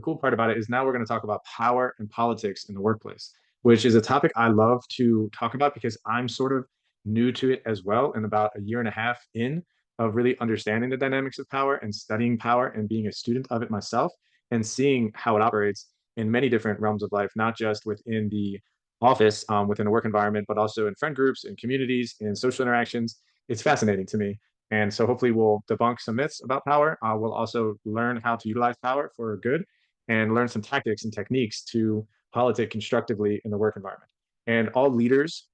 The cool part about it is now we're going to talk about power and politics in the workplace, which is a topic I love to talk about because I'm sort of new to it as well. And about a year and a half in of really understanding the dynamics of power and studying power and being a student of it myself and seeing how it operates in many different realms of life, not just within the office, within a work environment, but also in friend groups, in communities, in social interactions. It's fascinating to me. And so hopefully we'll debunk some myths about power. We'll also learn how to utilize power for good and learn some tactics and techniques to politic constructively in the work environment. And all leaders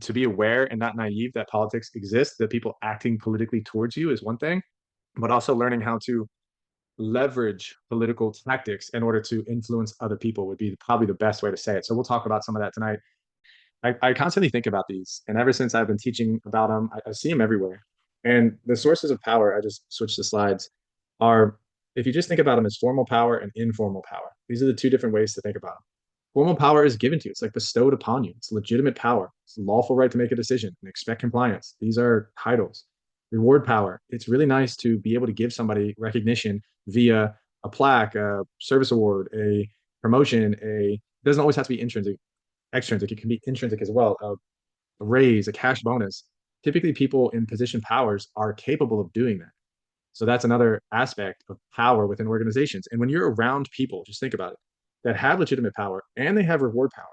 to be aware and not naive that politics exists, that people acting politically towards you is one thing, but also learning how to leverage political tactics in order to influence other people would be probably the best way to say it. So we'll talk about some of that tonight. I constantly think about these, and ever since I've been teaching about them, I see them everywhere. And the sources of power, I just switched the slides, are if you just think about them as formal power and informal power. These are the two different ways to think about them. Formal power is given to you, it's like bestowed upon you. It's legitimate power. It's a lawful right to make a decision and expect compliance. These are titles. Reward power. It's really nice to be able to give somebody recognition via a plaque, a service award, a promotion, a it doesn't always have to be intrinsic extrinsic, it can be intrinsic as well. A raise, a cash bonus. Typically, people in position powers are capable of doing that. So that's another aspect of power within organizations. And when you're around people, just think about it, that have legitimate power and they have reward power.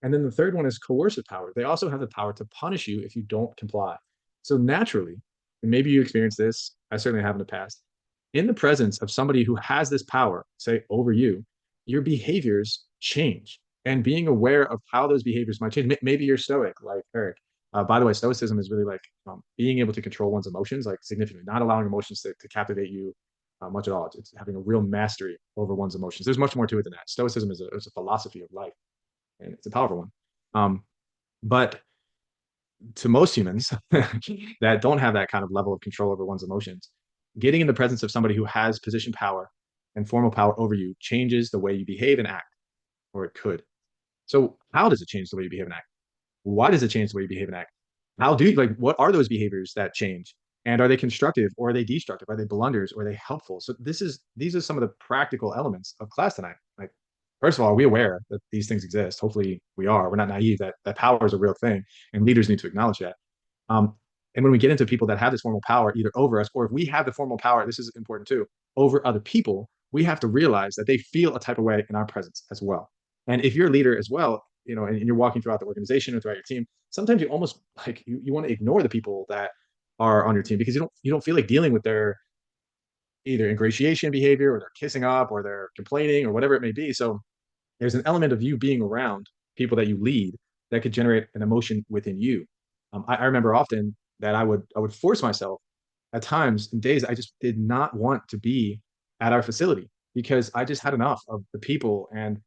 And then the third one is coercive power. They also have the power to punish you if you don't comply. So naturally, and maybe you experience this, I certainly have in the past, in the presence of somebody who has this power, say over you, your behaviors change. And being aware of how those behaviors might change. Maybe you're stoic, like Eric. By the way, stoicism is really like being able to control one's emotions, like significantly, not allowing emotions to captivate you much at all. It's having a real mastery over one's emotions. There's much more to it than that. Stoicism is a philosophy of life, and it's a powerful one. But to most humans that don't have that kind of level of control over one's emotions, getting in the presence of somebody who has position power and formal power over you changes the way you behave and act, or it could. So, how does it change the way you behave and act? Why does it change the way you behave and act? How do you like what are those behaviors that change? And are they constructive or are they destructive? Are they blunders or are they helpful? So these are some of the practical elements of class tonight. Like, first of all, are we aware that these things exist? Hopefully we are. We're not naive that power is a real thing and leaders need to acknowledge that. Um, and when we get into people that have this formal power either over us or if we have the formal power, this is important too, over other people, we have to realize that they feel a type of way in our presence as well. And if you're a leader as well, and you're walking throughout the organization or throughout your team, sometimes you almost like you want to ignore the people that are on your team because you don't feel like dealing with their either ingratiation behavior or they're kissing up or they're complaining or whatever it may be. So there's an element of you being around people that you lead that could generate an emotion within you. I remember often that I would force myself at times in days I just did not want to be at our facility because I just had enough of the people and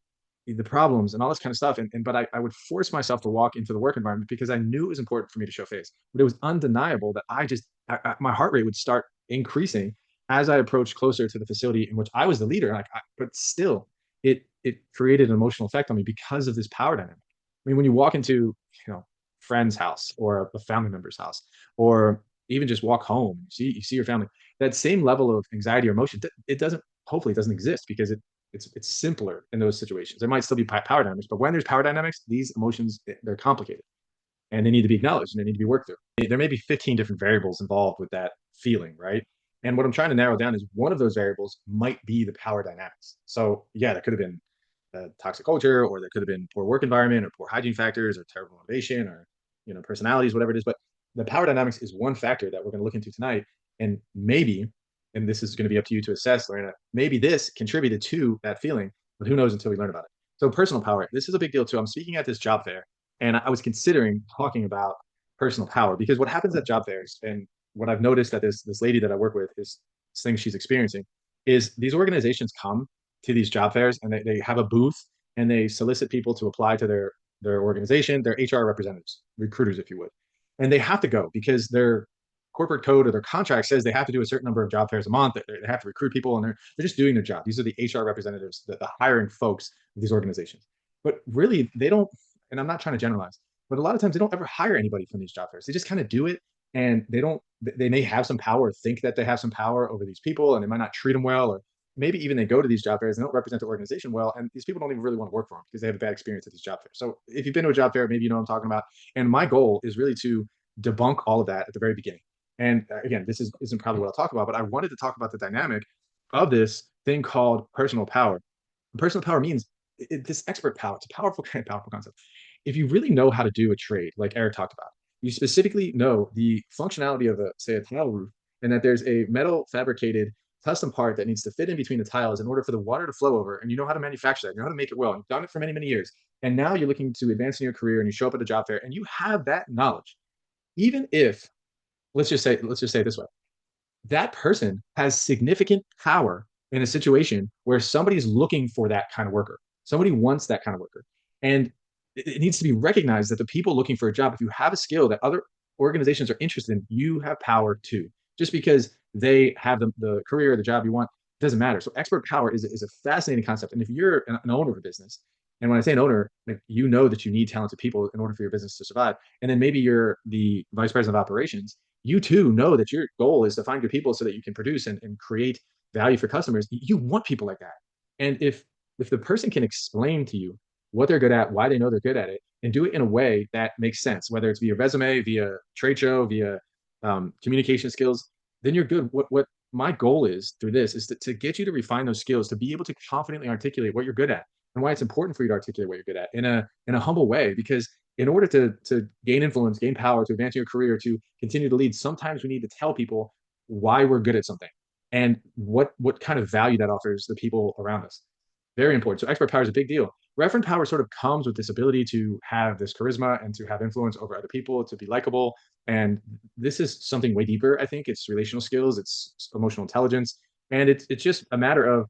the problems and all this kind of stuff. And but I would force myself to walk into the work environment because I knew it was important for me to show face. But it was undeniable that my heart rate would start increasing as I approached closer to the facility in which I was the leader. But still, it created an emotional effect on me because of this power dynamic. I mean, when you walk into friend's house or a family member's house, or even just walk home, you see your family, that same level of anxiety or emotion, it doesn't hopefully it doesn't exist because it's simpler in those situations. There might still be power dynamics, but when there's power dynamics, these emotions they're complicated and they need to be acknowledged and they need to be worked through. There may be 15 different variables involved with that feeling, right? And what I'm trying to narrow down is one of those variables might be the power dynamics. So yeah, that could have been toxic culture, or there could have been poor work environment, or poor hygiene factors, or terrible motivation, or personalities, whatever it is. But the power dynamics is one factor that we're going to look into tonight, and maybe, and this is going to be up to you to assess, Lorena. Maybe this contributed to that feeling, but who knows until we learn about it. So personal power, this is a big deal too. I'm speaking at this job fair, and I was considering talking about personal power because what happens at job fairs, and what I've noticed that this lady that I work with is this thing she's experiencing, is these organizations come to these job fairs and they have a booth and they solicit people to apply to their organization, their HR representatives, recruiters, if you would. And they have to go because their corporate code or their contract says they have to do a certain number of job fairs a month. They have to recruit people and they're just doing their job. These are the HR representatives, the hiring folks of these organizations. But really, they don't, and I'm not trying to generalize, but a lot of times they don't ever hire anybody from these job fairs. They just kind of do it and they don't, they may have some power, think that they have some power over these people and they might not treat them well, or maybe even they go to these job fairs and don't represent the organization well, and these people don't even really want to work for them because they have a bad experience at these job fairs. So if you've been to a job fair, maybe you know what I'm talking about. And my goal is really to debunk all of that at the very beginning. And again, isn't probably what I'll talk about, but I wanted to talk about the dynamic of this thing called personal power. Personal power means this expert power. It's a powerful, kind of powerful concept. If you really know how to do a trade, like Eric talked about, you specifically know the functionality of say a tile roof, and that there's a metal fabricated custom part that needs to fit in between the tiles in order for the water to flow over, and you know how to manufacture that, you know how to make it well. You've done it for many, many years, and now you're looking to advance in your career, and you show up at a job fair, and you have that knowledge. Even if let's just say it this way, that person has significant power in a situation where somebody's looking for that kind of worker. Somebody wants that kind of worker. And it needs to be recognized that the people looking for a job, if you have a skill that other organizations are interested in, you have power too. Just because they have the career, the job you want, doesn't matter. So expert power is a fascinating concept. And if you're an owner of a business, and when I say an owner, like, you know that you need talented people in order for your business to survive. And then maybe you're the vice president of operations, you too know that your goal is to find good people so that you can produce and create value for customers. You want people like that. And if the person can explain to you what they're good at, why they know they're good at it, and do it in a way that makes sense, whether it's via resume, via trade show, via communication skills, then you're good. What my goal is through this is to get you to refine those skills, to be able to confidently articulate what you're good at and why it's important for you to articulate what you're good at in a humble way. Because in order to gain influence, gain power, to advance your career, to continue to lead, sometimes we need to tell people why we're good at something and what kind of value that offers the people around us. Very important. So expert power is a big deal. Referent power sort of comes with this ability to have this charisma and to have influence over other people, to be likable. And this is something way deeper. I think it's relational skills, it's emotional intelligence, and it's just a matter of,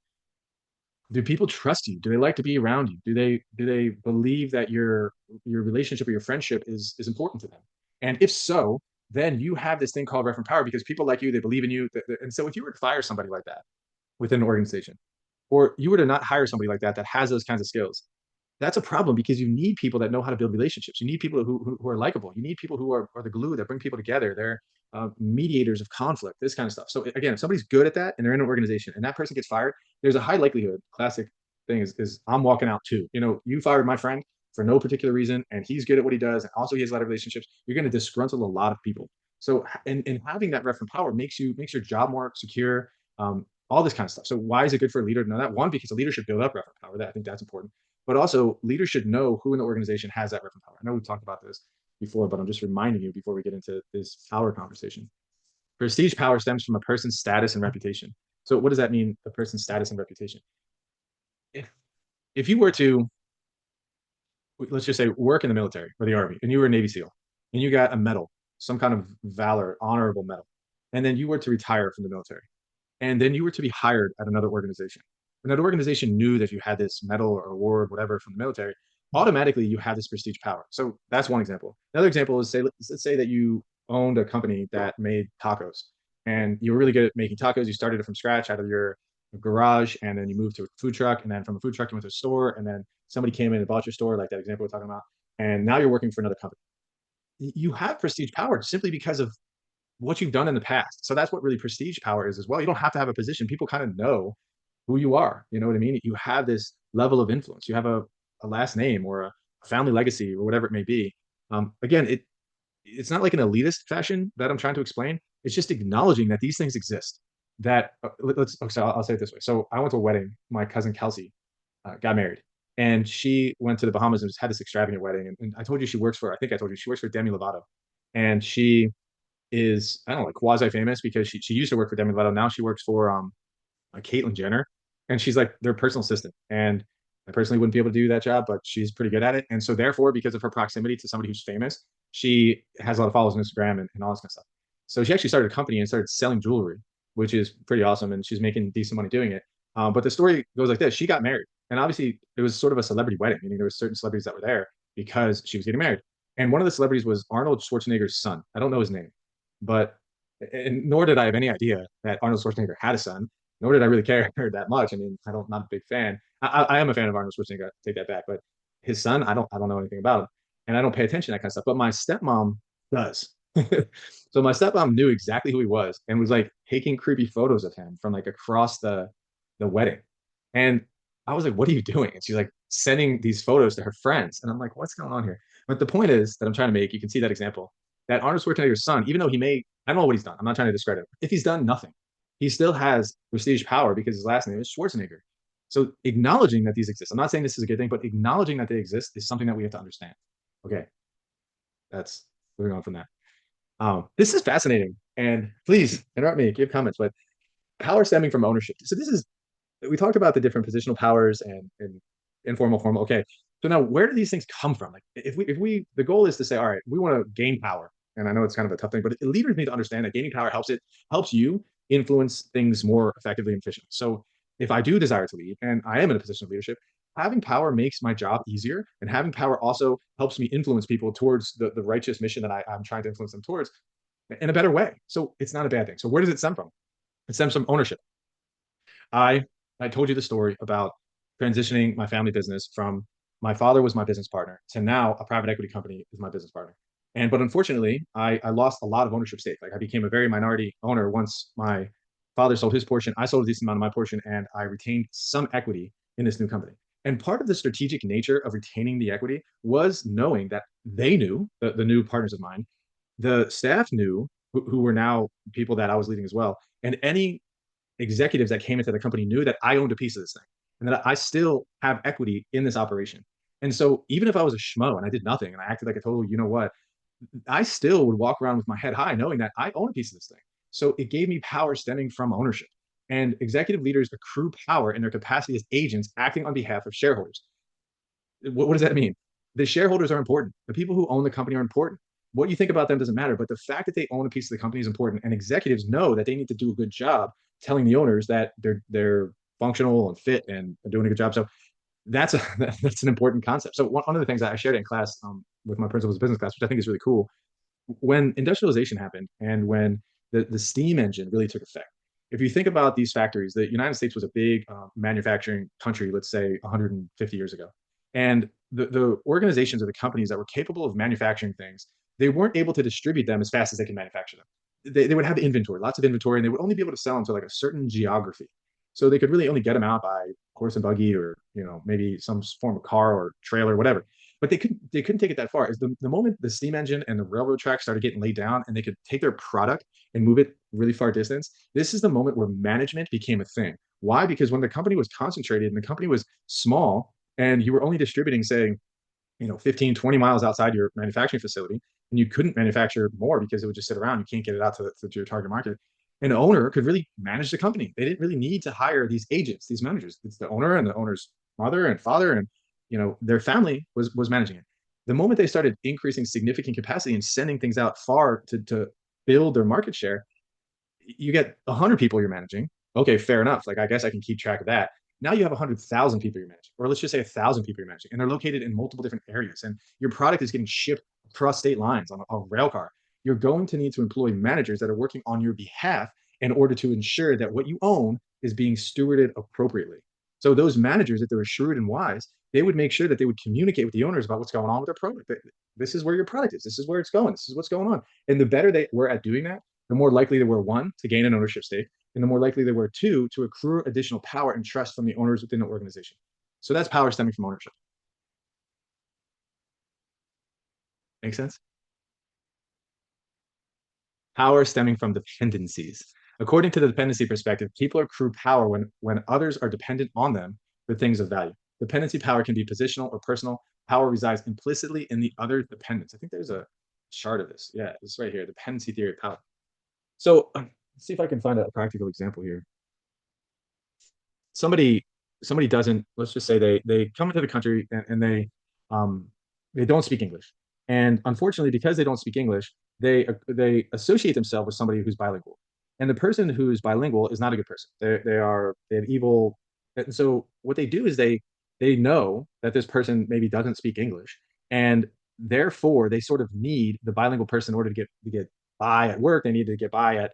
do people trust you? Do they like to be around you? Do they believe that your relationship or your friendship is important to them? And if so, then you have this thing called referent power because people like you, they believe in you. And so if you were to fire somebody like that within an organization, or you were to not hire somebody like that that has those kinds of skills, that's a problem because you need people that know how to build relationships. You need people who are likable. You need people who are the glue that bring people together. They're mediators of conflict, this kind of stuff. So again, if somebody's good at that and they're in an organization and that person gets fired, there's a high likelihood. Classic thing is I'm walking out too. You know, you fired my friend for no particular reason, and he's good at what he does, and also he has a lot of relationships. You're going to disgruntle a lot of people. So, and having that reference power makes your job more secure. All this kind of stuff. So why is it good for a leader to know that? One, because a leader should build up reference power. That I think that's important. But also, leaders should know who in the organization has that reference power. I know we've talked about this before, but I'm just reminding you before we get into this power conversation. Prestige power stems from a person's status and reputation. So, what does that mean? A person's status and reputation. If if you were to, let's just say, work in the military or the army, and you were a Navy SEAL, and you got a medal, some kind of valor, honorable medal, and then you were to retire from the military, and then you were to be hired at another organization, and that organization knew that you had this medal or award, whatever, from the military, automatically you have this prestige power. So that's one example. Another example is, say, let's say that you owned a company that made tacos, and you were really good at making tacos. You started it from scratch out of your garage, and then you moved to a food truck, and then from a food truck you went to a store, and then somebody came in and bought your store, like that example we're talking about, and now you're working for another company. You have prestige power simply because of what you've done in the past. So that's what really prestige power is as well. You don't have to have a position. People kind of know who you are. You know what I mean? You have this level of influence. You have a last name or a family legacy or whatever it may be. Again, it's not like an elitist fashion that I'm trying to explain. It's just acknowledging that these things exist. That let's. Okay, so I'll say it this way. So I went to a wedding. My cousin Kelsey got married, and she went to the Bahamas and just had this extravagant wedding. And I told you she works for. I think I told you she works for Demi Lovato, and she is, I don't know, like quasi famous because she used to work for Demi Lovato. Now she works for Caitlyn Jenner, and she's like their personal assistant. And I personally wouldn't be able to do that job, but she's pretty good at it. And so therefore, because of her proximity to somebody who's famous, she has a lot of followers on Instagram and all this kind of stuff. So she actually started a company and started selling jewelry, which is pretty awesome. And she's making decent money doing it. But the story goes like this: she got married, and obviously it was sort of a celebrity wedding, meaning there were certain celebrities that were there because she was getting married. And one of the celebrities was Arnold Schwarzenegger's son. I don't know his name, but and nor did I have any idea that Arnold Schwarzenegger had a son, nor did I really care that much. I mean, not a big fan. I am a fan of Arnold Schwarzenegger. I take that back, but his son, I don't know anything about him, and I don't pay attention to that kind of stuff. But my stepmom does. So my stepmom knew exactly who he was and was like taking creepy photos of him from like across the wedding. And I was like, what are you doing? And she's like sending these photos to her friends. And I'm like, what's going on here? But the point is that I'm trying to make, you can see that example, that Arnold Schwarzenegger's son, even though he may, I don't know what he's done. I'm not trying to discredit him. If he's done nothing, he still has prestige power because his last name is Schwarzenegger. So acknowledging that these exist, I'm not saying this is a good thing, but acknowledging that they exist is something that we have to understand. Okay, that's moving on from that. This is fascinating, and please interrupt me, give comments. But power stemming from ownership. So this is, we talked about the different positional powers and informal, formal. Okay, so now where do these things come from? Like if we the goal is to say, all right, we want to gain power, and I know it's kind of a tough thing, but leaders need to understand that gaining power helps you influence things more effectively and efficiently. So if I do desire to lead, and I am in a position of leadership, having power makes my job easier, and having power also helps me influence people towards the righteous mission that I'm trying to influence them towards in a better way. So it's not a bad thing. So where does it stem from? It stems from ownership. I I told you the story about transitioning my family business from my father was my business partner to now a private equity company is my business partner. And but unfortunately, I lost a lot of ownership stake. Like I became a very minority owner once my father sold his portion. I sold a decent amount of my portion, and I retained some equity in this new company. And part of the strategic nature of retaining the equity was knowing that they knew the new partners of mine, the staff knew who were now people that I was leading as well, and any executives that came into the company knew that I owned a piece of this thing and that I still have equity in this operation. And so even if I was a schmo and I did nothing and I acted like a total, you know what, I still would walk around with my head high knowing that I own a piece of this thing. So it gave me power stemming from ownership. And executive leaders accrue power in their capacity as agents acting on behalf of shareholders. What does that mean? The shareholders are important. The people who own the company are important. What you think about them doesn't matter, but the fact that they own a piece of the company is important. And executives know that they need to do a good job telling the owners that they're functional and fit and doing a good job. So that's a that's an important concept. So one of the things that I shared in class with my principal's business class, which I think is really cool, when industrialization happened and when the steam engine really took effect. If you think about these factories, the United States was a big manufacturing country, let's say 150 years ago. And the organizations or the companies that were capable of manufacturing things, they weren't able to distribute them as fast as they can manufacture them. They would have inventory, lots of inventory, and they would only be able to sell them to like a certain geography. So they could really only get them out by horse and buggy or maybe some form of car or trailer, whatever, but they couldn't take it that far. Is the moment the steam engine and the railroad tracks started getting laid down and they could take their product and move it really far distance, this is the moment where management became a thing. Why? Because when the company was concentrated and the company was small and you were only distributing, say, 15, 20 miles outside your manufacturing facility, and you couldn't manufacture more because it would just sit around. You can't get it out to your target market. An owner could really manage the company. They didn't really need to hire these agents, these managers. It's the owner and the owner's mother and father and their family was managing it. The moment they started increasing significant capacity and sending things out far to build their market share, you get 100 people you're managing. Okay, fair enough. Like I guess I can keep track of that. Now you have 100,000 people you're managing, or let's just say 1,000 people you're managing, and they're located in multiple different areas, and your product is getting shipped across state lines on a rail car. You're going to need to employ managers that are working on your behalf in order to ensure that what you own is being stewarded appropriately. So those managers, if they were shrewd and wise, they would make sure that they would communicate with the owners about what's going on with their product. This is where your product is. This is where it's going. This is what's going on. And the better they were at doing that, the more likely they were, one, to gain an ownership stake, and the more likely they were, two, to accrue additional power and trust from the owners within the organization. So that's power stemming from ownership. Make sense? Power stemming from dependencies. According to the dependency perspective, people accrue power when others are dependent on them for things of value. Dependency power can be positional or personal. Power resides implicitly in the other dependence. I think there's a chart of this. Yeah, it's right here. Dependency theory of power. So let's see if I can find a practical example here. somebody somebody doesn't, let's just say they come into the country um they don't speak English, and unfortunately because they don't speak English, they associate themselves with somebody who's bilingual, and the person who's bilingual is not a good person. They have evil. And so what they do is they know that this person maybe doesn't speak English, and therefore they sort of need the bilingual person in order to get by at work. They need to get by at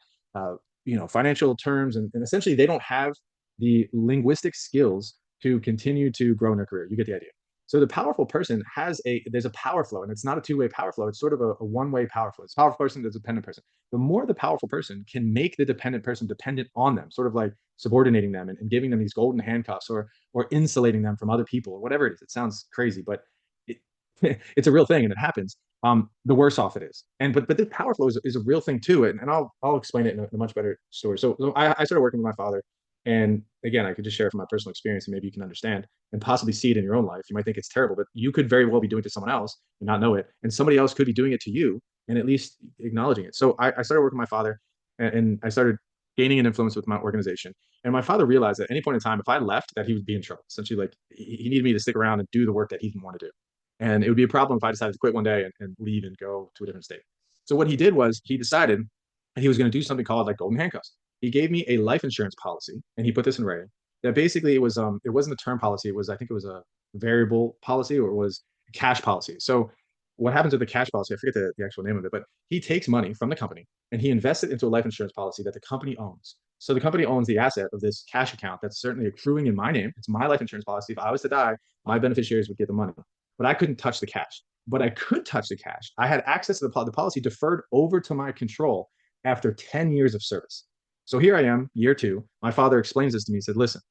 financial terms, and essentially they don't have the linguistic skills to continue to grow in their career. You get the idea. So the powerful person has there's a power flow, and it's not a two-way power flow. It's sort of a one-way power flow. It's a powerful person, there's a dependent person. The more the powerful person can make the dependent person dependent on them, sort of like subordinating them and giving them these golden handcuffs or insulating them from other people or whatever it is. It sounds crazy, but it, it's a real thing and it happens. The worse off it is. But this power flow is a real thing too. And I'll explain it in a much better story. So I started working with my father, and again, I could just share from my personal experience, and maybe you can understand and possibly see it in your own life. You might think it's terrible, but you could very well be doing it to someone else and not know it, and somebody else could be doing it to you and at least acknowledging it. So I started working with my father, and I started gaining an influence with my organization. And my father realized at any point in time, if I left, that he would be in trouble. Essentially, like he needed me to stick around and do the work that he didn't want to do. And it would be a problem if I decided to quit one day and leave and go to a different state. So what he did was he decided he was going to do something called like golden handcuffs. He gave me a life insurance policy, and he put this in writing. That basically it wasn't a term policy. It was, I think it was a variable policy, or it was a cash policy. So what happens with the cash policy? I forget the actual name of it, but he takes money from the company and he invests it into a life insurance policy that the company owns. So the company owns the asset of this cash account that's certainly accruing in my name. It's my life insurance policy. If I was to die, my beneficiaries would get the money, but I couldn't touch the cash. But I could touch the cash. I had access to the policy deferred over to my control after 10 years of service. So here I am, year two. My father explains this to me. He said, listen,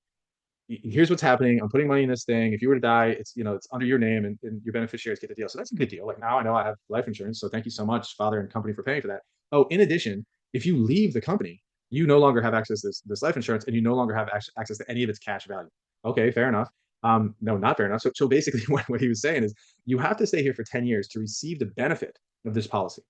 here's what's happening. I'm putting money in this thing. If you were to die, it's under your name, and your beneficiaries get the deal. So that's a good deal. Like now I know I have life insurance. So thank you so much, father and company, for paying for that. Oh, in addition, if you leave the company, you no longer have access to this life insurance, and you no longer have access to any of its cash value. Okay, fair enough. No, not fair enough. So basically, what he was saying is you have to stay here for 10 years to receive the benefit of this policy.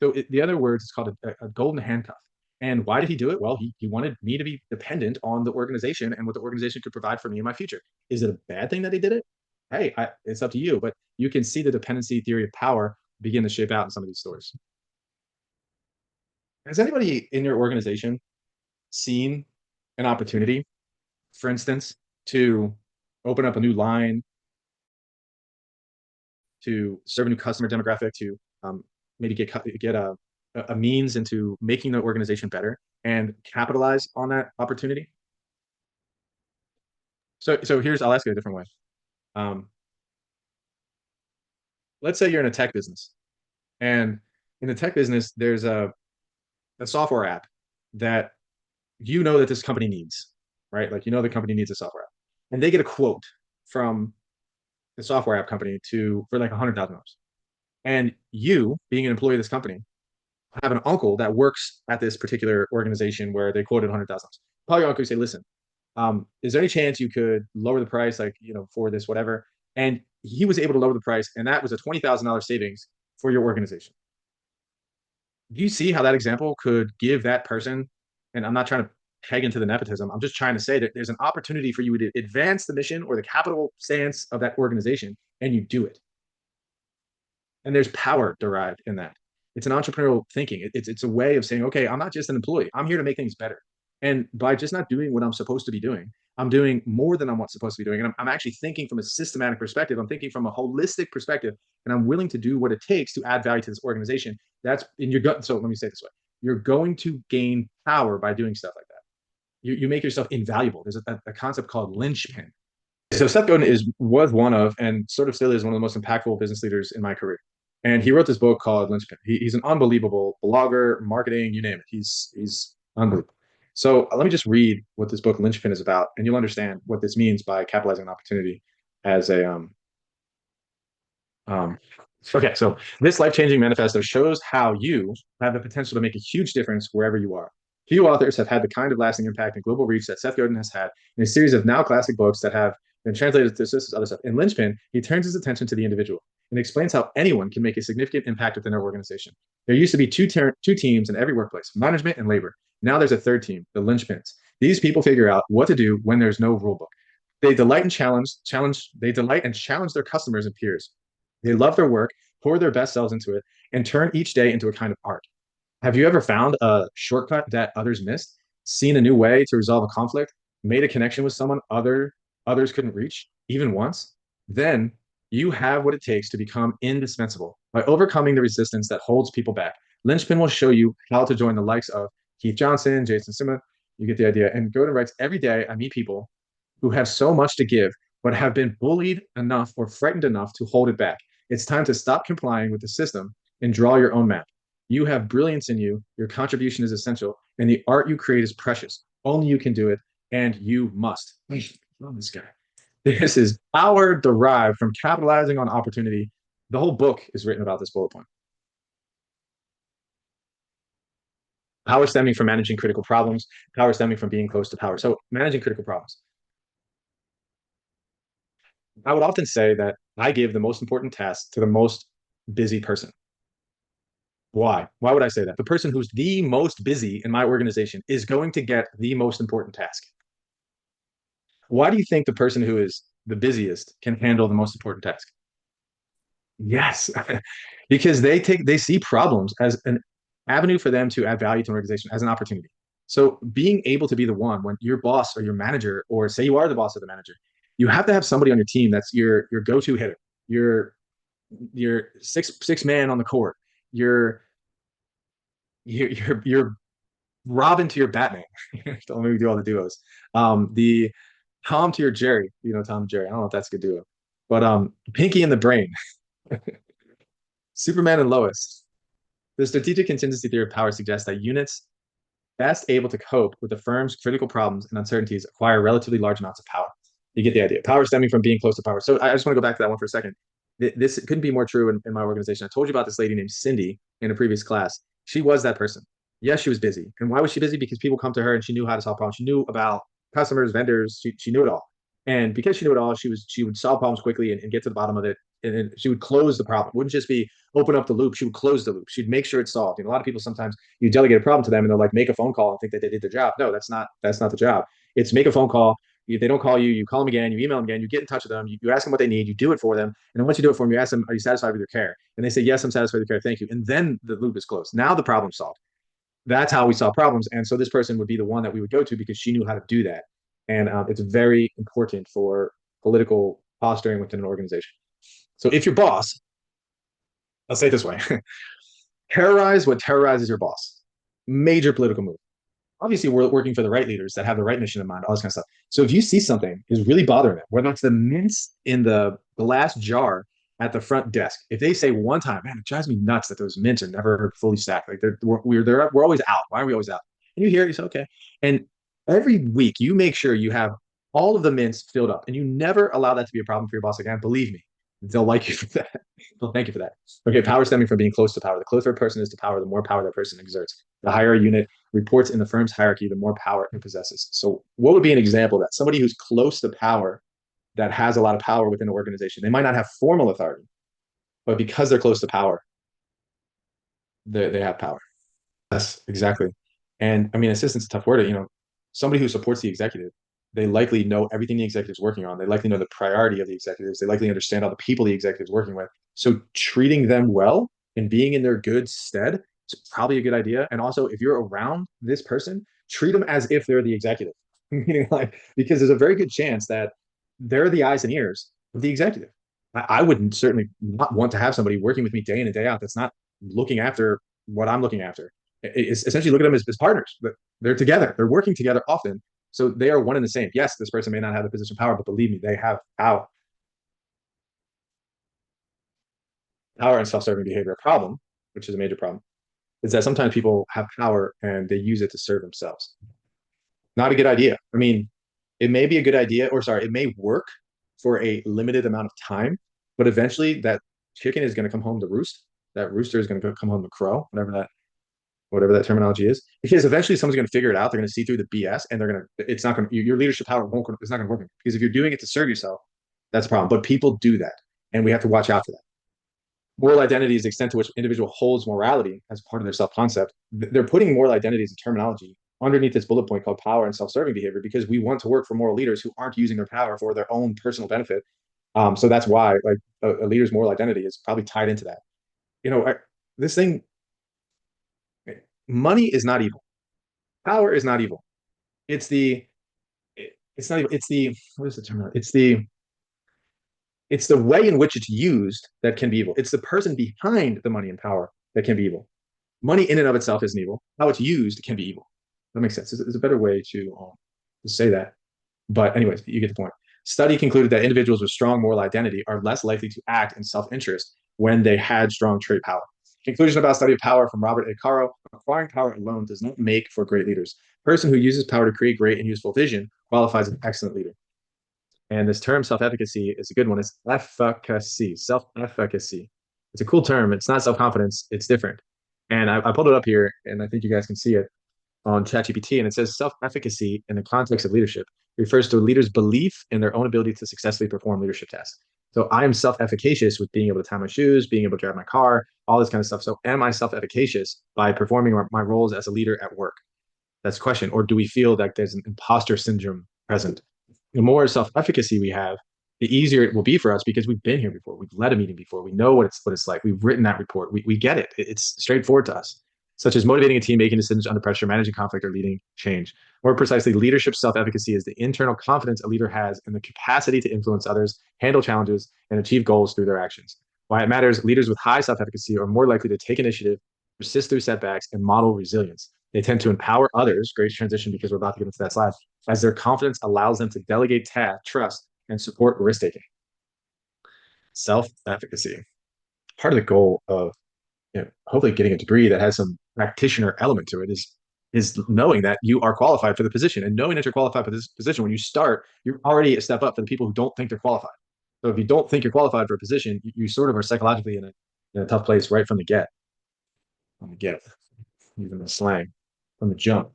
So the other words, it's called a golden handcuff. And why did he do it? Well, he wanted me to be dependent on the organization and what the organization could provide for me in my future. Is it a bad thing that he did it? Hey, it's up to you. But you can see the dependency theory of power begin to shape out in some of these stories. Has anybody in your organization seen an opportunity, for instance, to open up a new line, to serve a new customer demographic, to maybe get a means into making the organization better and capitalize on that opportunity? So here's, I'll ask it a different way. Um, let's say you're in a tech business, and in the tech business, there's a software app that you know that this company needs, right? Like the company needs a software app, and they get a quote from the software app company for like $100,000. And you, being an employee of this company, have an uncle that works at this particular organization where they quoted $100,000. Call your uncle and say, listen, is there any chance you could lower the price, like, for this, whatever? And he was able to lower the price, and that was a $20,000 savings for your organization. Do you see how that example could give that person? And I'm not trying to peg into the nepotism. I'm just trying to say that there's an opportunity for you to advance the mission or the capital stance of that organization, and you do it. And there's power derived in that. It's an entrepreneurial thinking. It's a way of saying, okay, I'm not just an employee. I'm here to make things better. And by just not doing what I'm supposed to be doing, I'm doing more than I'm what's supposed to be doing. And I'm actually thinking from a systematic perspective. I'm thinking from a holistic perspective, and I'm willing to do what it takes to add value to this organization. That's in your gut. So let me say it this way: you're going to gain power by doing stuff like that. You make yourself invaluable. There's a concept called linchpin. So Seth Godin was one of, and sort of still is, one of the most impactful business leaders in my career. And he wrote this book called Linchpin. He's an unbelievable blogger, marketing, you name it. He's unbelievable. So let me just read what this book Linchpin is about, and you'll understand what this means by capitalizing an opportunity as a um, okay. So this life-changing manifesto shows how you have the potential to make a huge difference wherever you are. Few authors have had the kind of lasting impact and global reach that Seth Godin has had in a series of now classic books that have been translated to this other stuff. In Linchpin, he turns his attention to the individual and explains how anyone can make a significant impact within their organization. There used to be two teams in every workplace, management and labor. Now there's a third team, the linchpins. These people figure out what to do when there's no rule book. They delight and challenge their customers and peers. They love their work, pour their best selves into it, and turn each day into a kind of art. Have you ever found a shortcut that others missed, seen a new way to resolve a conflict, made a connection with someone others couldn't reach, even once? Then you have what it takes to become indispensable by overcoming the resistance that holds people back. Linchpin will show you how to join the likes of Keith Johnson, Jason Simon. You get the idea. And Godin writes, every day I meet people who have so much to give, but have been bullied enough or frightened enough to hold it back. It's time to stop complying with the system and draw your own map. You have brilliance in you, your contribution is essential, and the art you create is precious. Only you can do it, and you must. Oh, this guy. This is power derived from capitalizing on opportunity. The whole book is written about this bullet point. Power stemming from managing critical problems, power stemming from being close to power. So, managing critical problems. I would often say that I give the most important task to the most busy person. Why? Why would I say that? The person who's the most busy in my organization is going to get the most important task. Why do you think the person who is the busiest can handle the most important task? Yes, because they see problems as an avenue for them to add value to an organization as an opportunity. So being able to be the one when your boss or your manager, or say you are the boss of the manager, you have to have somebody on your team that's your go-to hitter, your your six man on the court, your your Robin to your Batman. Don't make me do all the duos. The Tom to your Jerry, you know, Tom and Jerry. I don't know if that's a good duo, but Pinky and the Brain, Superman and Lois. The strategic contingency theory of power suggests that units best able to cope with the firm's critical problems and uncertainties acquire relatively large amounts of power. You get the idea. Power stemming from being close to power. So I just want to go back to that one for a second. This couldn't be more true in my organization. I told you about this lady named Cindy in a previous class. She was that person. Yes, she was busy. And why was she busy? Because people come to her and she knew how to solve problems. She knew about customers, vendors. She knew it all. And because she knew it all, she would solve problems quickly and get to the bottom of it. And then she would close the problem. It wouldn't just be open up the loop. She would close the loop. She'd make sure it's solved. You know, a lot of people sometimes you delegate a problem to them and they'll like make a phone call and think that they did their job. No, that's not the job. It's make a phone call. If they don't call you, you call them again, you email them again, you get in touch with them, you ask them what they need, you do it for them. And then once you do it for them, you ask them, are you satisfied with your care? And they say, yes, I'm satisfied with your care. Thank you. And then the loop is closed. Now the problem's solved. That's how we solve problems. And so this person would be the one that we would go to because she knew how to do that. And it's very important for political posturing within an organization. So if your boss, I'll say it this way, terrorize what terrorizes your boss, major political move. Obviously, we're working for the right leaders that have the right mission in mind, all this kind of stuff. So if you see something is really bothering them, whether it's the mints in the glass jar at the front desk, if they say one time, man, it drives me nuts that those mints are never fully stacked. Like we're always out. Why are we always out? And you hear it, you say, okay. And every week you make sure you have all of the mints filled up and you never allow that to be a problem for your boss again. Believe me, they'll like you for that. They'll thank you for that. Okay, power stemming from being close to power. The closer a person is to power, the more power that person exerts. The higher a unit reports in the firm's hierarchy, the more power it possesses. So, what would be an example of that? Somebody who's close to power that has a lot of power within an organization. They might not have formal authority, but because they're close to power, they have power. Yes, exactly. And I mean, assistant's a tough word. You know, somebody who supports the executive, they likely know everything the executive's working on. They likely know the priority of the executives. They likely understand all the people the executive's working with. So treating them well and being in their good stead is probably a good idea. And also, if you're around this person, treat them as if they're the executive. Meaning, like, because there's a very good chance that they're the eyes and ears of the executive. I would certainly not want to have somebody working with me day in and day out that's not looking after what I'm looking after. It's essentially look at them as partners. But they're together. They're working together often. So they are one and the same. Yes, this person may not have the position of power, but believe me, they have power. Power and self-serving behavior. A problem, which is a major problem, is that sometimes people have power and they use it to serve themselves. Not a good idea. I mean, it may be a good idea, or sorry, it may work for a limited amount of time, but eventually that chicken is going to come home to roost. That rooster is going to come home to crow, whatever that terminology is, because eventually someone's going to figure it out. They're going to see through the BS, and they're going to. It's not going to. Your leadership power won't. It's not going to work because if you're doing it to serve yourself, that's a problem. But people do that, and we have to watch out for that. Moral identity is the extent to which individual holds morality as part of their self-concept. They're putting moral identity as a terminology underneath this bullet point called power and self-serving behavior because we want to work for moral leaders who aren't using their power for their own personal benefit. So that's why like a leader's moral identity is probably tied into that. You know, this thing, money is not evil. Power is not evil. It's the, it's not even, it's the, what is the term? It's the way in which it's used that can be evil. It's the person behind the money and power that can be evil. Money in and of itself isn't evil. How it's used can be evil. That makes sense. There's a better way to say that. But anyways, you get the point. Study concluded that individuals with strong moral identity are less likely to act in self-interest when they had strong trait power. Conclusion about study of power from Robert A. Caro: acquiring power alone does not make for great leaders. A person who uses power to create great and useful vision qualifies as an excellent leader. And this term self-efficacy is a good one. It's efficacy, self-efficacy. It's a cool term. It's not self-confidence. It's different. And I pulled it up here, and I think you guys can see it on ChatGPT, and it says self-efficacy in the context of leadership refers to a leader's belief in their own ability to successfully perform leadership tasks. So I am self-efficacious with being able to tie my shoes, being able to drive my car, all this kind of stuff. So am I self-efficacious by performing my roles as a leader at work? That's the question. Or do we feel that there's an imposter syndrome present? The more self-efficacy we have, the easier it will be for us because we've been here before. We've led a meeting before. We know what it's like. We've written that report. We get it. It's straightforward to us, such as motivating a team, making decisions under pressure, managing conflict, or leading change. More precisely, leadership self-efficacy is the internal confidence a leader has in the capacity to influence others, handle challenges, and achieve goals through their actions. Why it matters: leaders with high self-efficacy are more likely to take initiative, persist through setbacks, and model resilience. They tend to empower others. Great transition because we're about to get into that slide, as their confidence allows them to delegate tasks, trust, and support risk taking. Self-efficacy. Part of the goal of hopefully getting a degree that has some practitioner element to it is knowing that you are qualified for the position, and knowing that you're qualified for this position. When you start, you're already a step up for the people who don't think they're qualified. So if you don't think you're qualified for a position, you sort of are psychologically in a tough place right from the get. From the get, even the slang, from the jump.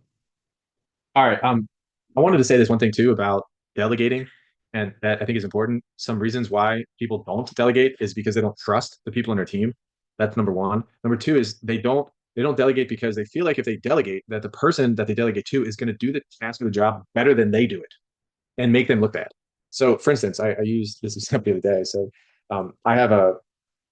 All right. I wanted to say this one thing too about delegating, and that I think is important. Some reasons why people don't delegate is because they don't trust the people on their team. That's number one. Number two is they don't delegate because they feel like if they delegate, that the person that they delegate to is going to do the task of the job better than they do it and make them look bad. So, for instance, I used this example the other day. So, I have a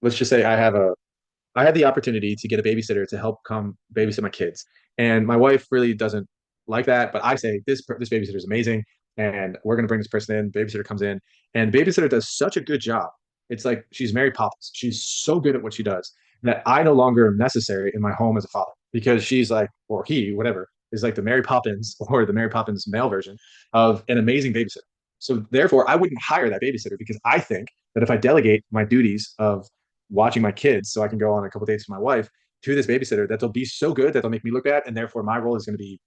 let's just say I had the opportunity to get a babysitter to help come babysit my kids. And my wife really doesn't like that, but I say this babysitter is amazing, and we're going to bring this person in. Babysitter comes in, and babysitter does such a good job. It's like she's Mary Poppins. She's so good at what she does that I no longer am necessary in my home as a father, because she's like, or he, whatever, is like the Mary Poppins or the Mary Poppins male version of an amazing babysitter. So therefore, I wouldn't hire that babysitter because I think that if I delegate my duties of watching my kids so I can go on a couple dates with my wife to this babysitter, that they'll be so good that they'll make me look bad, and therefore my role is going to be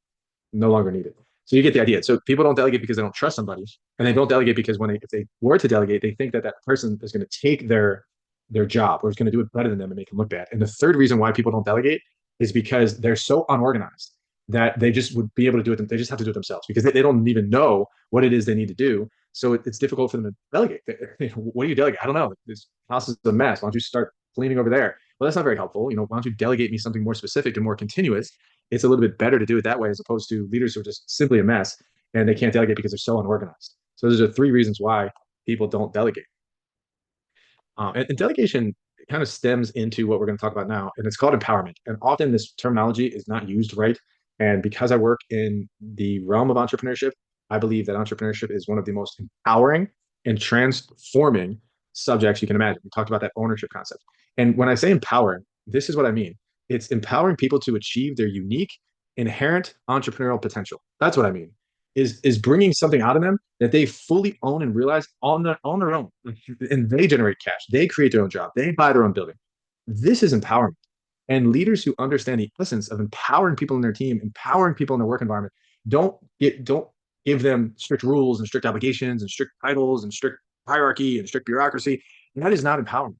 no longer needed. So you get the idea. So people don't delegate because they don't trust somebody, and they don't delegate because if they were to delegate, they think that that person is going to take their job or is going to do it better than them and make them look bad. And the third reason why people don't delegate is because they're so unorganized that they just would be able to do it. They just have to do it themselves because they don't even know what it is they need to do. So it's difficult for them to delegate. What do you delegate? I don't know. This house is a mess. Why don't you start cleaning over there? Well, that's not very helpful. Why don't you delegate me something more specific and more continuous? It's a little bit better to do it that way as opposed to leaders who are just simply a mess and they can't delegate because they're so unorganized. So those are three reasons why people don't delegate. And delegation kind of stems into what we're going to talk about now, and it's called empowerment. And often this terminology is not used right. And because I work in the realm of entrepreneurship, I believe that entrepreneurship is one of the most empowering and transforming subjects you can imagine. We talked about that ownership concept. And when I say empowering, this is what I mean. It's empowering people to achieve their unique, inherent entrepreneurial potential. That's what I mean. Is bringing something out of them that they fully own and realize on their own, and they generate cash. They create their own job. They buy their own building. This is empowerment. And leaders who understand the essence of empowering people in their team, empowering people in their work environment, don't give them strict rules and strict obligations and strict titles and strict hierarchy and strict bureaucracy. And that is not empowerment.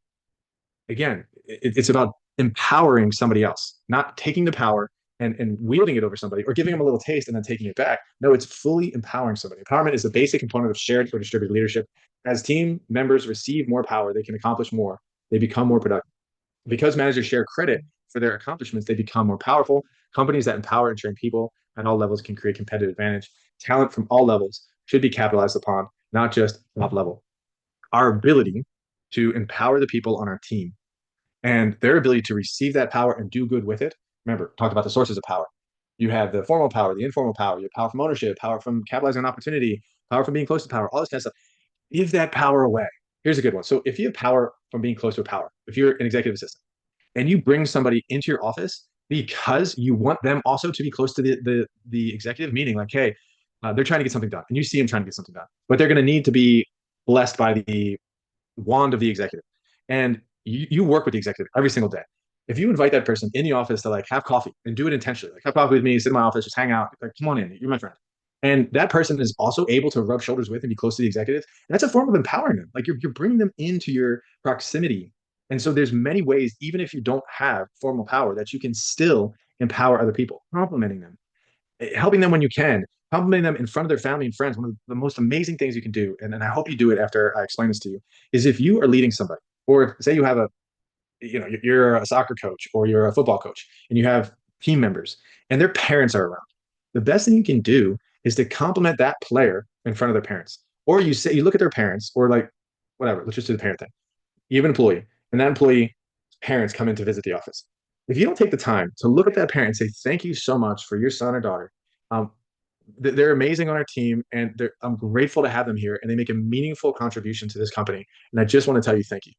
Again, it's about empowering somebody else, not taking the power and wielding it over somebody or giving them a little taste and then taking it back. No, it's fully empowering somebody. Empowerment is the basic component of shared or distributed leadership. As team members receive more power, they can accomplish more. They become more productive. Because managers share credit for their accomplishments, they become more powerful. Companies that empower and train people at all levels can create competitive advantage. Talent from all levels should be capitalized upon, not just top level. Our ability to empower the people on our team and their ability to receive that power and do good with it. Remember, talked about the sources of power. You have the formal power, the informal power, you have power from ownership, power from capitalizing on opportunity, power from being close to power, all this kind of stuff. Give that power away. Here's a good one. So if you have power from being close to a power, if you're an executive assistant and you bring somebody into your office because you want them also to be close to the executive, meaning like, hey, They're trying to get something done, and you see them trying to get something done, but they're going to need to be blessed by the wand of the executive. And you work with the executive every single day. If you invite that person in the office to like have coffee and do it intentionally, like have coffee with me, sit in my office, just hang out, like come on in, you're my friend. And that person is also able to rub shoulders with and be close to the executive. And that's a form of empowering them. Like you're bringing them into your proximity. And so there's many ways, even if you don't have formal power, that you can still empower other people, complimenting them, helping them when you can, complimenting them in front of their family and friends. One of the most amazing things you can do, and I hope you do it after I explain this to you, is if you are leading somebody, or if, say you have a, you know, you're a soccer coach or you're a football coach, and you have team members and their parents are around. The best thing you can do is to compliment that player in front of their parents, or you say you look at their parents, or like whatever. Let's just do the parent thing. You have an employee, and that employee parents come in to visit the office. If you don't take the time to look at that parent and say, thank you so much for your son or daughter, um, they're amazing on our team, and I'm grateful to have them here, and they make a meaningful contribution to this company. And I just want to tell you thank you.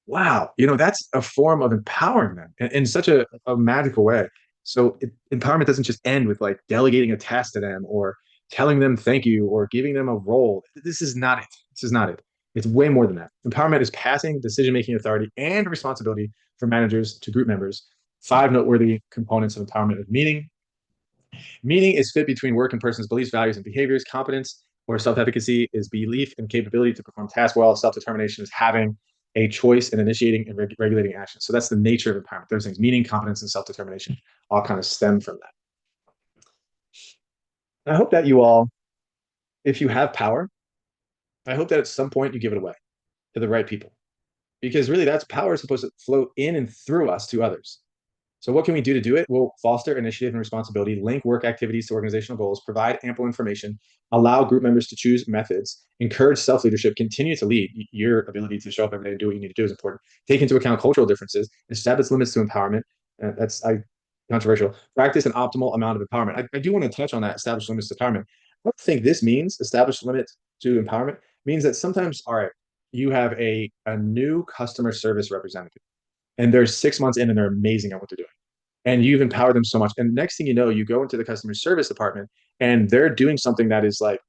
Wow, you know, that's a form of empowering them in such a magical way. So empowerment doesn't just end with like delegating a task to them or telling them thank you or giving them a role. This is not it. This is not it. It's way more than that. Empowerment is passing decision-making authority and responsibility from managers to group members. Five noteworthy components of empowerment of meaning. Meaning is fit between work and person's beliefs, values, and behaviors. Competence or self-efficacy is belief and capability to perform tasks well. Self-determination is having a choice in initiating and regulating action. So that's the nature of empowerment. Those things, meaning, competence, and self-determination, all kind of stem from that. And I hope that you all, if you have power, I hope that at some point you give it away to the right people, because really that's power is supposed to flow in and through us to others. So what can we do to do it? We'll foster initiative and responsibility, link work activities to organizational goals, provide ample information, allow group members to choose methods, encourage self-leadership, continue to lead. Your ability to show up every day and do what you need to do is important. Take into account cultural differences, establish limits to empowerment. That's controversial. Practice an optimal amount of empowerment. I do want to touch on that, establish limits to empowerment. I think this means establish limits to empowerment means that sometimes, all right, you have a new customer service representative and they're 6 months in and they're amazing at what they're doing, and you've empowered them so much. And next thing you know, you go into the customer service department and they're doing something that is like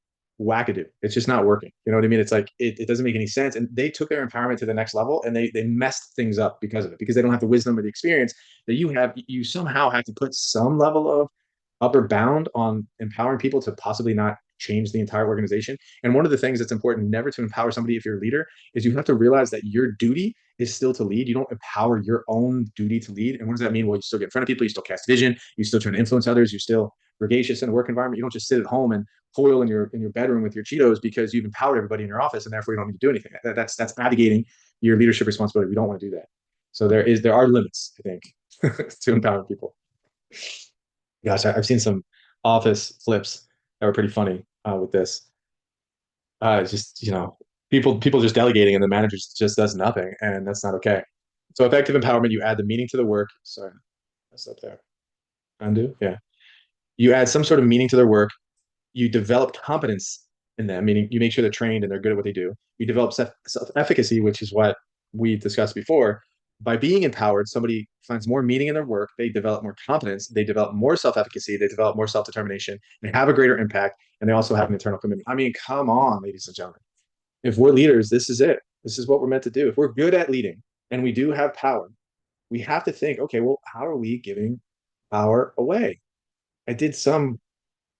wackadoo. It's just not working. You know what I mean? It's like it doesn't make any sense. And they took their empowerment to the next level and they messed things up because of it, because they don't have the wisdom or the experience that you have. You somehow have to put some level of upper bound on empowering people to possibly not change the entire organization. And one of the things that's important never to empower somebody if you're a leader is you have to realize that your duty is still to lead. You don't empower your own duty to lead. And what does that mean? Well, you still get in front of people, you still cast vision, you still try to influence others, you're still gregarious in a work environment. You don't just sit at home and toil in your bedroom with your Cheetos because you've empowered everybody in your office and therefore you don't need to do anything. That's navigating your leadership responsibility. We don't want to do that. So there are limits, I think, to empowering people. Gosh, I've seen some office flips that were pretty funny with this. It's just, you know, people just delegating and the manager just does nothing, and that's not okay. So effective empowerment, you add the meaning to the work. Sorry, that's up there. Undo, yeah. You add some sort of meaning to their work. You develop competence in them, meaning you make sure they're trained and they're good at what they do. You develop self-efficacy, which is what we discussed before. By being empowered, somebody finds more meaning in their work. They develop more competence. They develop more self-efficacy. They develop more self-determination. They have a greater impact, and they also have an internal commitment. I mean, come on, ladies and gentlemen. If we're leaders, this is it. This is what we're meant to do. If we're good at leading and we do have power, we have to think, okay, well, how are we giving power away? I did some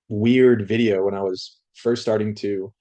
weird video when I was first starting to,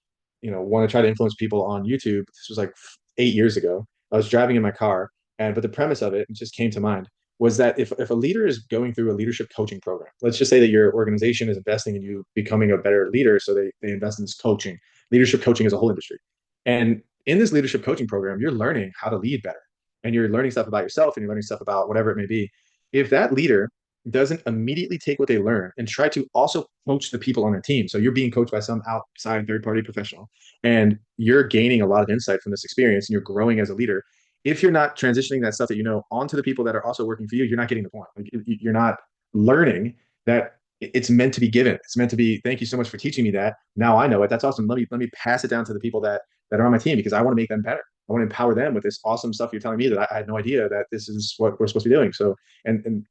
you know, want to try to influence people on YouTube. This was like 8 years ago. I was driving in my car, and but the premise of it just came to mind was that if a leader is going through a leadership coaching program, let's just say that your organization is investing in you becoming a better leader, so they invest in this coaching. Leadership coaching is a whole industry, and in this leadership coaching program, you're learning how to lead better, and you're learning stuff about yourself, and you're learning stuff about whatever it may be. If that leader doesn't immediately take what they learn and try to also coach the people on their team. So you're being coached by some outside third party professional and you're gaining a lot of insight from this experience and you're growing as a leader. If you're not transitioning that stuff that you know onto the people that are also working for you, you're not getting the point. Like, you're not learning that it's meant to be given. It's meant to be, thank you so much for teaching me that. Now I know it. That's awesome. Let me pass it down to the people that are on my team because I want to make them better. I want to empower them with this awesome stuff you're telling me that I had no idea that this is what we're supposed to be doing. So, and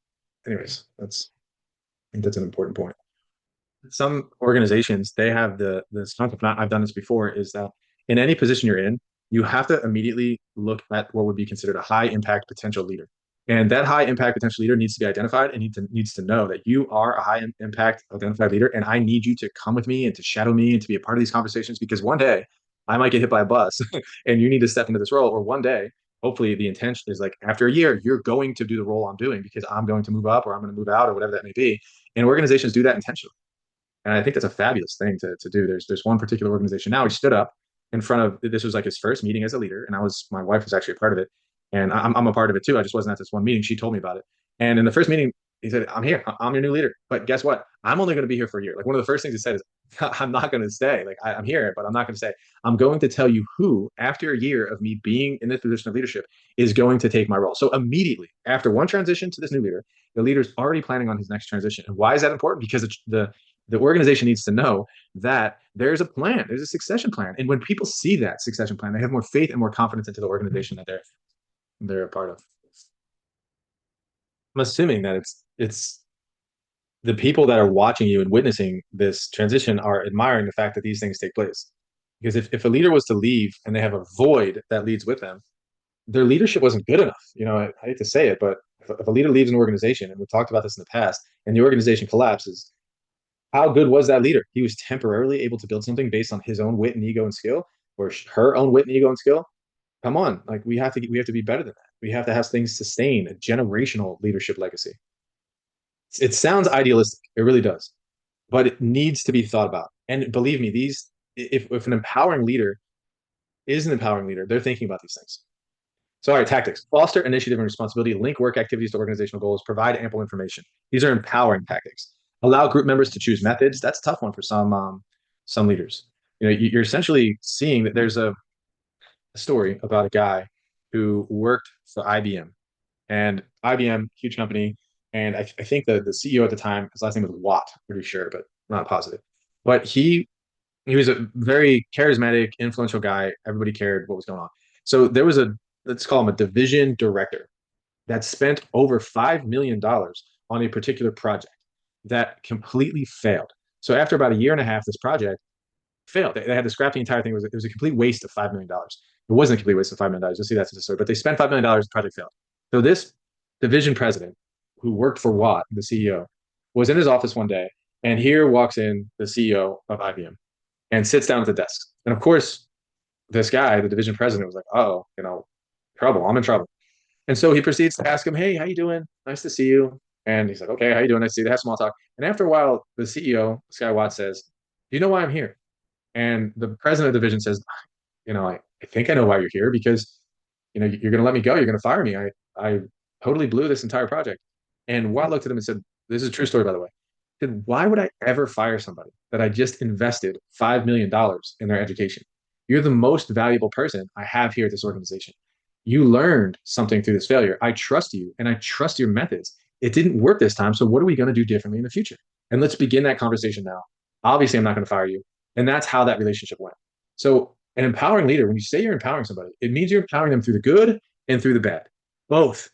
anyways, I think that's an important point. some organizations they have this concept. Not I've done this before. Is that in any position you're in, you have to immediately look at what would be considered a high impact potential leader, and that high impact potential leader needs to be identified and needs to know that you are a high impact identified leader, and I need you to come with me and to shadow me and to be a part of these conversations because one day I might get hit by a bus and you need to step into this role, or one day. Hopefully, the intention is like after a year, you're going to do the role I'm doing because I'm going to move up or I'm going to move out or whatever that may be. And organizations do that intentionally. And I think that's a fabulous thing to do. There's one particular organization now. He stood up in front of this was like his first meeting as a leader, and I was my wife was actually a part of it, and I'm a part of it too. I just wasn't at this one meeting. She told me about it, and in the first meeting, he said, "I'm here. I'm your new leader, but guess what? I'm only going to be here for a year." Like one of the first things he said is, "I'm not going to stay. Like I'm here, but I'm not going to stay. I'm going to tell you who, after a year of me being in this position of leadership, is going to take my role." So immediately after one transition to this new leader, the leader's already planning on his next transition. And why is that important? Because the organization needs to know that there's a plan, there's a succession plan. And when people see that succession plan, they have more faith and more confidence into the organization that they're a part of. I'm assuming that it's the people that are watching you and witnessing this transition are admiring the fact that these things take place. Because if a leader was to leave and they have a void that leads with them, their leadership wasn't good enough. I hate to say it, but if a leader leaves an organization, and we've talked about this in the past, and the organization collapses, how good was that leader? He was temporarily able to build something based on his own wit and ego and skill, or her own wit and ego and skill. Come on, like we have to be better than that. We have to have things sustain a generational leadership legacy. It sounds idealistic, it really does, but it needs to be thought about. And believe me, these if an empowering leader is an empowering leader, they're thinking about these things. So, all right, tactics: foster initiative and responsibility, link work activities to organizational goals, provide ample information. These are empowering tactics. Allow group members to choose methods. That's a tough one for some leaders. You're essentially seeing that there's a story about a guy who worked for IBM, and IBM, huge company, and I think the CEO at the time, his last name was Watt, pretty sure, but not positive. But he was a very charismatic, influential guy. Everybody cared what was going on. So there was let's call him a division director that spent over $5 million on a particular project that completely failed. So after about a year and a half, this project failed. They had to scrap the entire thing. It was a complete waste of $5 million. It wasn't a complete waste of $5 million. You'll see that's the story. But they spent $5 million. The project failed. So this division president, who worked for Watt, the CEO, was in his office one day, and here walks in the CEO of IBM and sits down at the desk. And of course, this guy, the division president, was like, "Oh, trouble. I'm in trouble." And so he proceeds to ask him, "Hey, how you doing? Nice to see you." And he's like, "Okay, how you doing? Nice to see you." They have small talk. And after a while, the CEO, Sky Watts, says, "Do you know why I'm here?" And the president of the division says, I think I know why you're here because, you're going to let me go. You're going to fire me. I totally blew this entire project. And Watt looked at him and said, this is a true story, by the way. He said, why would I ever fire somebody that I just invested $5 million in their education? You're the most valuable person I have here at this organization. You learned something through this failure. I trust you and I trust your methods. It didn't work this time. So what are we going to do differently in the future? And let's begin that conversation now. Obviously, I'm not going to fire you. And that's how that relationship went. So an empowering leader, when you say you're empowering somebody, it means you're empowering them through the good and through the bad, both.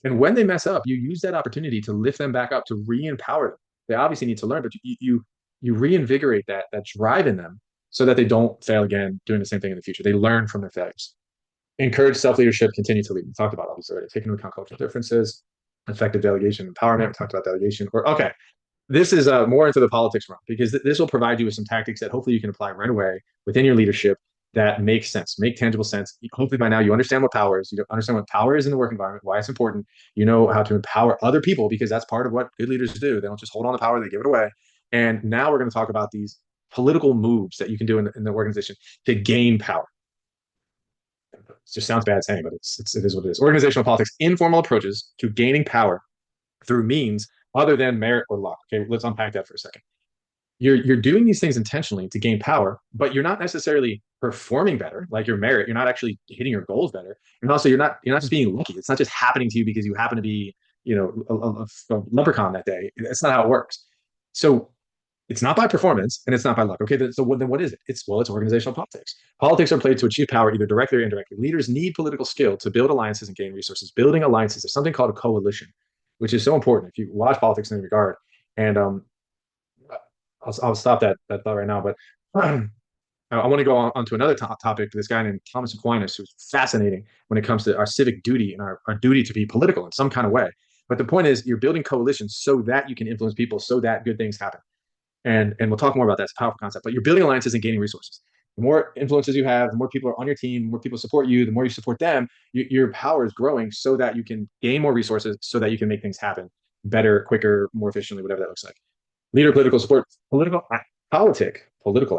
And when they mess up, you use that opportunity to lift them back up, to re-empower them. They obviously need to learn, but you reinvigorate that drive in them so that they don't fail again doing the same thing in the future. They learn from their failures. Encourage self-leadership, continue to lead. We talked about all these already. Take into account cultural differences, effective delegation, empowerment. We talked about delegation. Or okay, this is more into the politics realm because this will provide you with some tactics that hopefully you can apply right away within your leadership that make sense, make tangible sense. Hopefully by now you understand what power is. You understand what power is in the work environment, why it's important. You know how to empower other people because that's part of what good leaders do. They don't just hold on to power, they give it away. And now we're going to talk about these political moves that you can do in the organization to gain power. It just sounds bad saying, but it is what it is. Organizational politics, informal approaches to gaining power through means other than merit or luck. Okay, let's unpack that for a second. You're doing these things intentionally to gain power, but you're not necessarily performing better, like your merit. You're not actually hitting your goals better, and also you're not just being lucky. It's not just happening to you because you happen to be a leprechaun that day. That's not how it works. So it's not by performance and it's not by luck. Okay, so then what is it? It's organizational politics. Politics are played to achieve power either directly or indirectly. Leaders need political skill to build alliances and gain resources. Building alliances is something called a coalition, which is so important if you watch politics in that regard. And I'll stop that thought right now. But I want to go on to another topic. This guy named Thomas Aquinas, who's fascinating when it comes to our civic duty and our duty to be political in some kind of way. But the point is, you're building coalitions so that you can influence people, so that good things happen. And we'll talk more about that. It's a powerful concept. But you're building alliances and gaining resources. The more influences you have, the more people are on your team, the more people support you, the more you support them, your power is growing so that you can gain more resources, so that you can make things happen better, quicker, more efficiently, whatever that looks like. Leader political support, political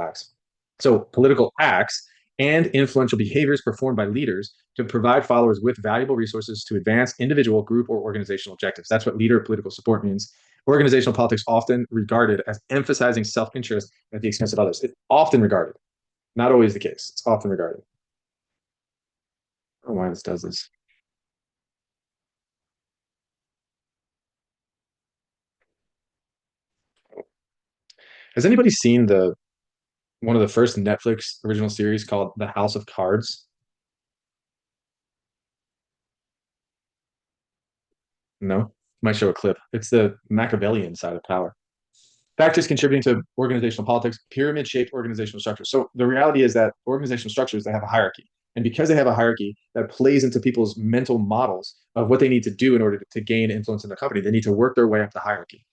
acts. So political acts and influential behaviors performed by leaders to provide followers with valuable resources to advance individual, group, or organizational objectives. That's what leader political support means. Organizational politics often regarded as emphasizing self-interest at the expense of others. It's often regarded, not always the case. It's often regarded. I don't know why this does this. Has anybody seen the one of the first Netflix original series called The House of Cards? No, might show a clip. It's the Machiavellian side of power. Factors contributing to organizational politics, pyramid-shaped organizational structures. So the reality is that organizational structures, they have a hierarchy. And because they have a hierarchy that plays into people's mental models of what they need to do in order to gain influence in the company, they need to work their way up the hierarchy.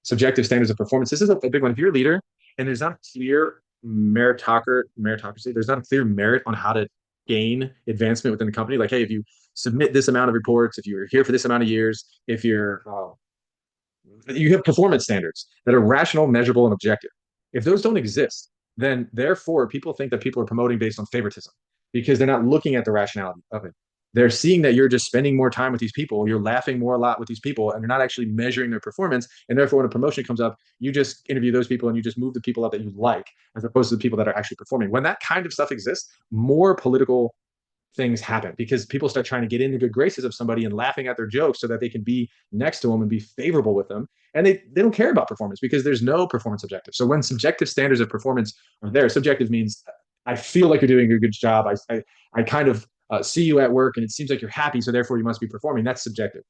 Subjective standards of performance. This is a big one. If you're a leader and there's not a clear meritocracy, there's not a clear merit on how to gain advancement within the company. Like, hey, if you submit this amount of reports, if you're here for this amount of years, if you have performance standards that are rational, measurable, and objective. If those don't exist, then therefore people think that people are promoting based on favoritism because they're not looking at the rationality of it. They're seeing that you're just spending more time with these people, you're laughing more a lot with these people, and you're not actually measuring their performance. And therefore, when a promotion comes up, you just interview those people and you just move the people up that you like, as opposed to the people that are actually performing. When that kind of stuff exists, more political things happen because people start trying to get into good graces of somebody and laughing at their jokes so that they can be next to them and be favorable with them. And they don't care about performance because there's no performance objective. So when subjective standards of performance are there, subjective means I feel like you're doing a good job. I kind of see you at work and it seems like you're happy. So therefore you must be performing. That's subjective.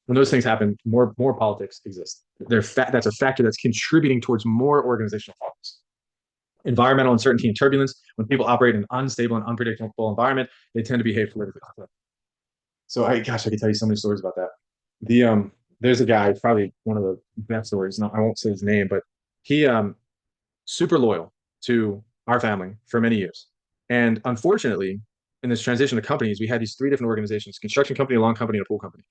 When those things happen, more politics exist. That's a factor that's contributing towards more organizational politics. Environmental uncertainty and turbulence. When people operate in an unstable and unpredictable environment, they tend to behave politically. So I could tell you so many stories about that. There's a guy, probably one of the best stories. No, I won't say his name, but he super loyal to our family for many years. And unfortunately, in this transition to companies, we had these three different organizations: construction company, a lawn company, and a pool company.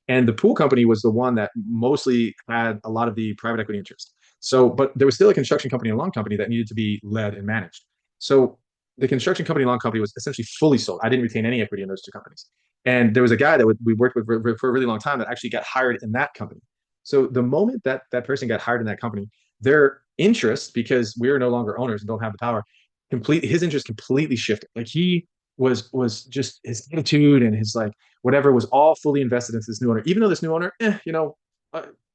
And the pool company was the one that mostly had a lot of the private equity interest. So, but there was still a construction company and lawn company that needed to be led and managed. So the construction company and lawn company was essentially fully sold. I didn't retain any equity in those two companies. And there was a guy that we worked with for a really long time that actually got hired in that company. So the moment that that person got hired in that company, their interest, because we are no longer owners and don't have the power, his interest completely shifted. Like he was just his attitude and his like whatever was all fully invested into this new owner. Even though this new owner,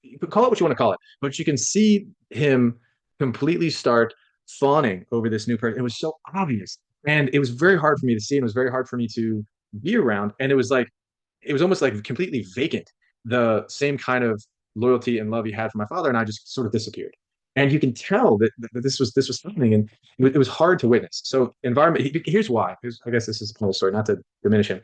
you could call it what you want to call it, but you can see him completely start fawning over this new person. It was so obvious, and it was very hard for me to see, and it was very hard for me to be around. And it was almost like completely vacant. The same kind of loyalty and love he had for my father, and I just sort of disappeared. And you can tell that this was happening, and it was hard to witness. So environment. Here's why. I guess this is a whole story, not to diminish him.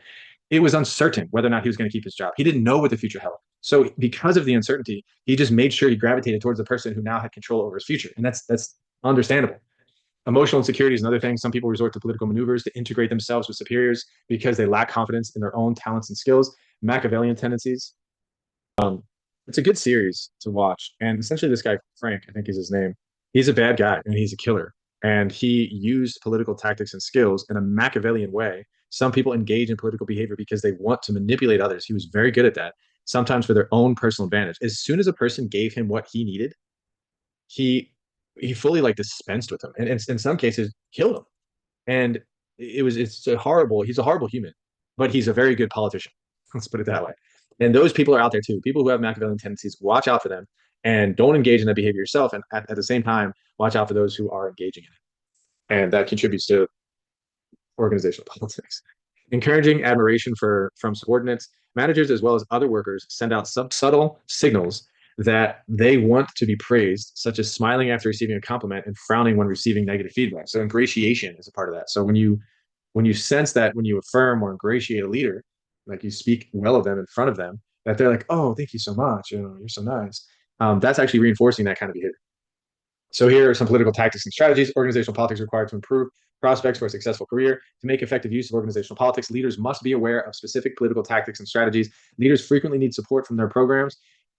It was uncertain whether or not he was going to keep his job. He didn't know what the future held. So because of the uncertainty, he just made sure he gravitated towards the person who now had control over his future, and that's understandable. Emotional insecurity is another thing. Some people resort to political maneuvers to integrate themselves with superiors because they lack confidence in their own talents and skills. Machiavellian tendencies. Um, it's a good series to watch. And essentially, this guy, Frank, I think is his name, he's a bad guy and he's a killer. And he used political tactics and skills in a Machiavellian way. Some people engage in political behavior because they want to manipulate others. He was very good at that, sometimes for their own personal advantage. As soon as a person gave him what he needed, he he fully like dispensed with him, and in some cases killed him. And he's a horrible human, but he's a very good politician. Let's put it that way. And those people are out there too. People who have Machiavellian tendencies, watch out for them and don't engage in that behavior yourself. And at the same time, watch out for those who are engaging in it. And that contributes to organizational politics. Encouraging admiration from subordinates, managers, as well as other workers send out subtle signals that they want to be praised, such as smiling after receiving a compliment and frowning when receiving negative feedback. So ingratiation is a part of that. So when you sense that when you affirm or ingratiate a leader, like you speak well of them in front of them, that they're like, "Oh, thank you so much. You're so nice." That's actually reinforcing that kind of behavior. So here are some political tactics and strategies. Organizational politics required to improve prospects for a successful career. To make effective use of organizational politics, leaders must be aware of specific political tactics and strategies. Leaders frequently need support from their programs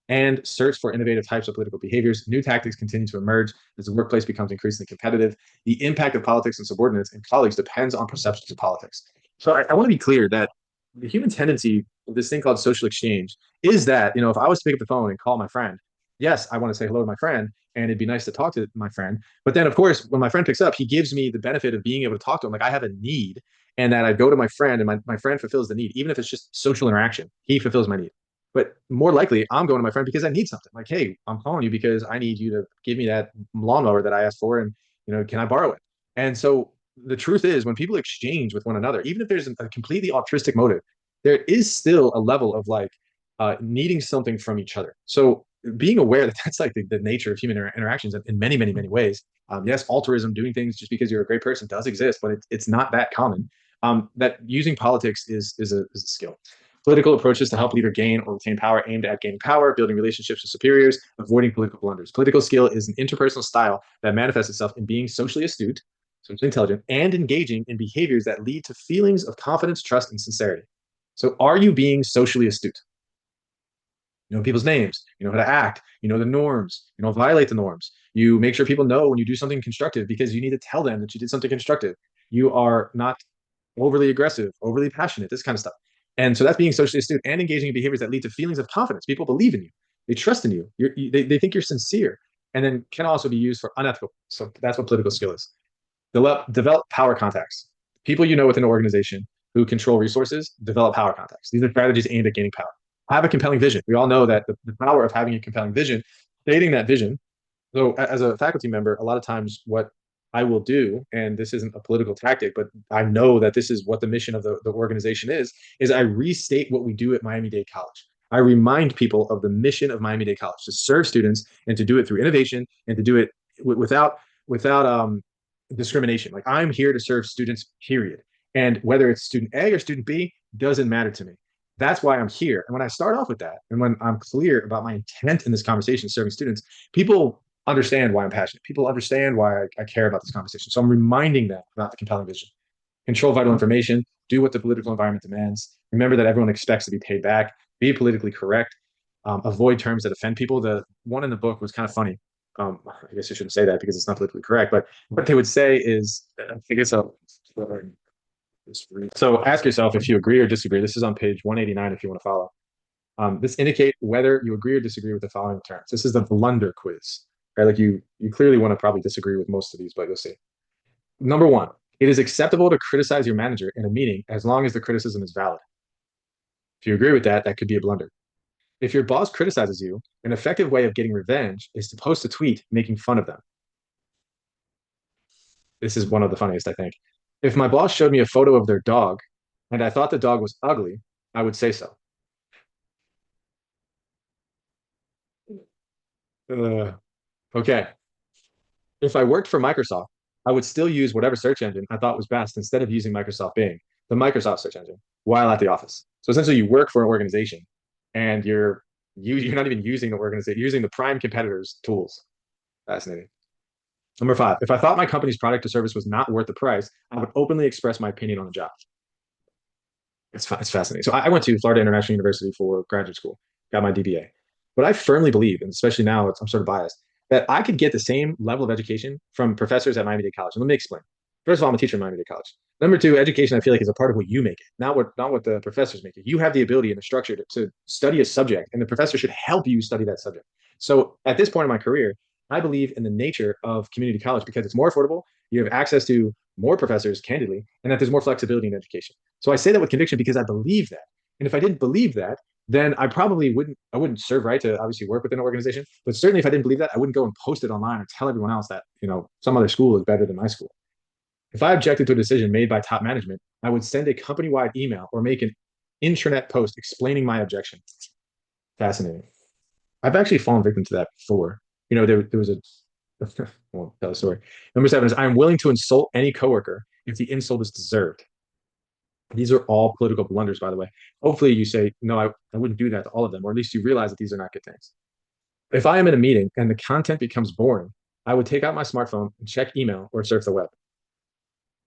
and search for innovative types of political behaviors. New tactics continue to emerge as the workplace becomes increasingly competitive. The impact of politics and subordinates and colleagues depends on perceptions of politics. So I want to be clear that the human tendency of this thing called social exchange is that, if I was to pick up the phone and call my friend, yes, I want to say hello to my friend and it'd be nice to talk to my friend. But then, of course, when my friend picks up, he gives me the benefit of being able to talk to him. Like I have a need, and that I go to my friend, and my friend fulfills the need, even if it's just social interaction. He fulfills my need. But more likely, I'm going to my friend because I need something. Like, hey, I'm calling you because I need you to give me that lawnmower that I asked for, and can I borrow it? And so the truth is, when people exchange with one another, even if there's a completely altruistic motive, there is still a level of like needing something from each other. So being aware that that's like the nature of human interactions in many, many, many ways. Yes, altruism, doing things just because you're a great person, does exist, but it's not that common. That using politics is a skill. Political approaches to help leader gain or retain power aimed at gaining power, building relationships with superiors, avoiding political blunders. Political skill is an interpersonal style that manifests itself in being socially astute, socially intelligent, and engaging in behaviors that lead to feelings of confidence, trust, and sincerity. So, are you being socially astute? You know people's names, you know how to act, you know the norms, you don't violate the norms. You make sure people know when you do something constructive because you need to tell them that you did something constructive. You are not overly aggressive, overly passionate, this kind of stuff. And so that's being socially astute and engaging in behaviors that lead to feelings of confidence. People believe in you, they trust in you, they think you're sincere, and then can also be used for unethical. So that's what political skill is. Develop power contacts. People you know within an organization who control resources develop power contacts. These are strategies aimed at gaining power. Have a compelling vision. We all know that the power of having a compelling vision, stating that vision. So, as a faculty member, a lot of times what I will do, and this isn't a political tactic, but I know that this is what the mission of the organization is I restate what we do at Miami-Dade College. I remind people of the mission of Miami-Dade College to serve students and to do it through innovation and to do it without discrimination. Like I'm here to serve students, period. And whether it's student A or student B doesn't matter to me. That's why I'm here. And when I start off with that, and when I'm clear about my intent in this conversation, serving students, people understand why I'm passionate. People understand why I care about this conversation. So I'm reminding them about the compelling vision. Control vital information, do what the political environment demands. Remember that everyone expects to be paid back, be politically correct, avoid terms that offend people. The one in the book was kind of funny. I guess I shouldn't say that because it's not politically correct, but what they would say is, I think it's a, so ask yourself if you agree or disagree. This is on page 189 if you want to follow. This indicate whether you agree or disagree with the following terms. This is the blunder quiz, right? Like you clearly want to probably disagree with most of these, but you'll see. Number one, it is acceptable to criticize your manager in a meeting as long as the criticism is valid. If you agree with that, that could be a blunder. If your boss criticizes you, an effective way of getting revenge is to post a tweet making fun of them. This is one of the funniest, I think. If my boss showed me a photo of their dog and I thought the dog was ugly, I would say so. Uh, okay. If I worked for Microsoft, I would still use whatever search engine I thought was best instead of using Microsoft Bing, the Microsoft search engine, while at the office. So essentially, you work for an organization, and you're not even using the organization, you're using the prime competitors' tools. Fascinating. Number five, if I thought my company's product or service was not worth the price, I would openly express my opinion on the job. It's fascinating. So I went to Florida International University for graduate school, got my DBA. But I firmly believe, and especially now, I'm sort of biased, that I could get the same level of education from professors at Miami-Dade College. And let me explain. First of all, I'm a teacher at Miami-Dade College. Number two, education I feel like is a part of what you make it, not what the professors make it. You have the ability and the structure to study a subject, and the professor should help you study that subject. So at this point in my career, I believe in the nature of community college because it's more affordable. You have access to more professors, candidly, and that there's more flexibility in education. So I say that with conviction because I believe that. And if I didn't believe that, then I wouldn't serve right to obviously work within an organization. But certainly if I didn't believe that, I wouldn't go and post it online or tell everyone else that, some other school is better than my school. If I objected to a decision made by top management, I would send a company-wide email or make an intranet post explaining my objection. Fascinating. I've actually fallen victim to that before. There was a well, tell a story. Number seven is I'm willing to insult any coworker if the insult is deserved. These are all political blunders, by the way. Hopefully, you say, no, I wouldn't do that to all of them, or at least you realize that these are not good things. If I am in a meeting and the content becomes boring, I would take out my smartphone and check email or surf the web.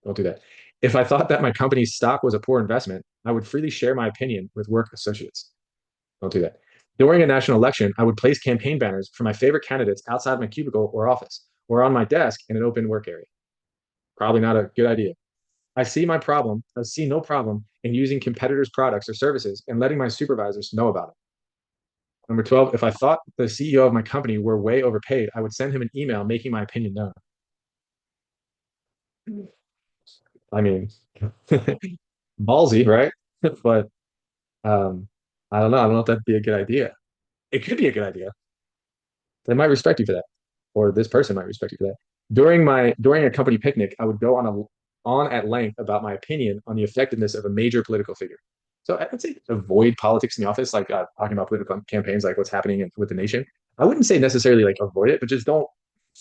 Don't do that. If I thought that my company's stock was a poor investment, I would freely share my opinion with work associates. Don't do that. During a national election, I would place campaign banners for my favorite candidates outside my cubicle or office or on my desk in an open work area. Probably not a good idea. I see no problem in using competitors' products or services and letting my supervisors know about it. Number 12, if I thought the CEO of my company were way overpaid, I would send him an email making my opinion known. I mean, ballsy, right? But um, I don't know. I don't know if that'd be a good idea. It could be a good idea. They might respect you for that, or this person might respect you for that. During a company picnic, I would go on at length about my opinion on the effectiveness of a major political figure. So I would say avoid politics in the office, like talking about political campaigns, like what's happening with the nation. I wouldn't say necessarily like avoid it, but just don't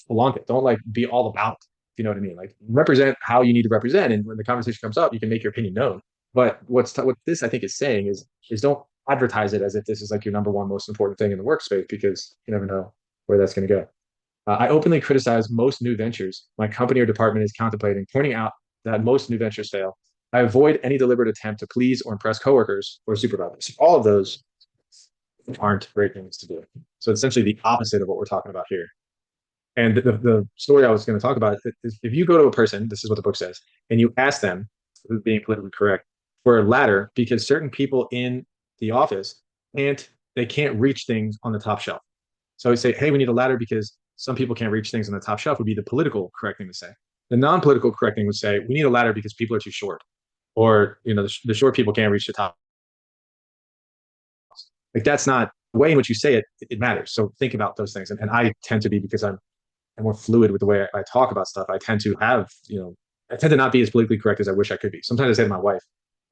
flaunt it. Don't like be all about it. If you know what I mean? Like represent how you need to represent, and when the conversation comes up, you can make your opinion known. But what this I think is saying is don't advertise it as if this is like your number one most important thing in the workspace because you never know where that's going to go. I openly criticize most new ventures my company or department is contemplating, pointing out that most new ventures fail. I avoid any deliberate attempt to please or impress coworkers or supervisors. All of those aren't great things to do. So it's essentially the opposite of what we're talking about here. And the story I was going to talk about is if you go to a person, this is what the book says, and you ask them, being politically correct, for a ladder because certain people in the office can't reach things on the top shelf. So we say, hey, we need a ladder because some people can't reach things on the top shelf would be the political correct thing to say. The non-political correct thing would say, we need a ladder because people are too short, or the short people can't reach the top. Like that's not the way in which you say it. It matters. So think about those things. And I tend to be because I'm more fluid with the way I talk about stuff. I tend to have I tend to not be as politically correct as I wish I could be. Sometimes I say to my wife,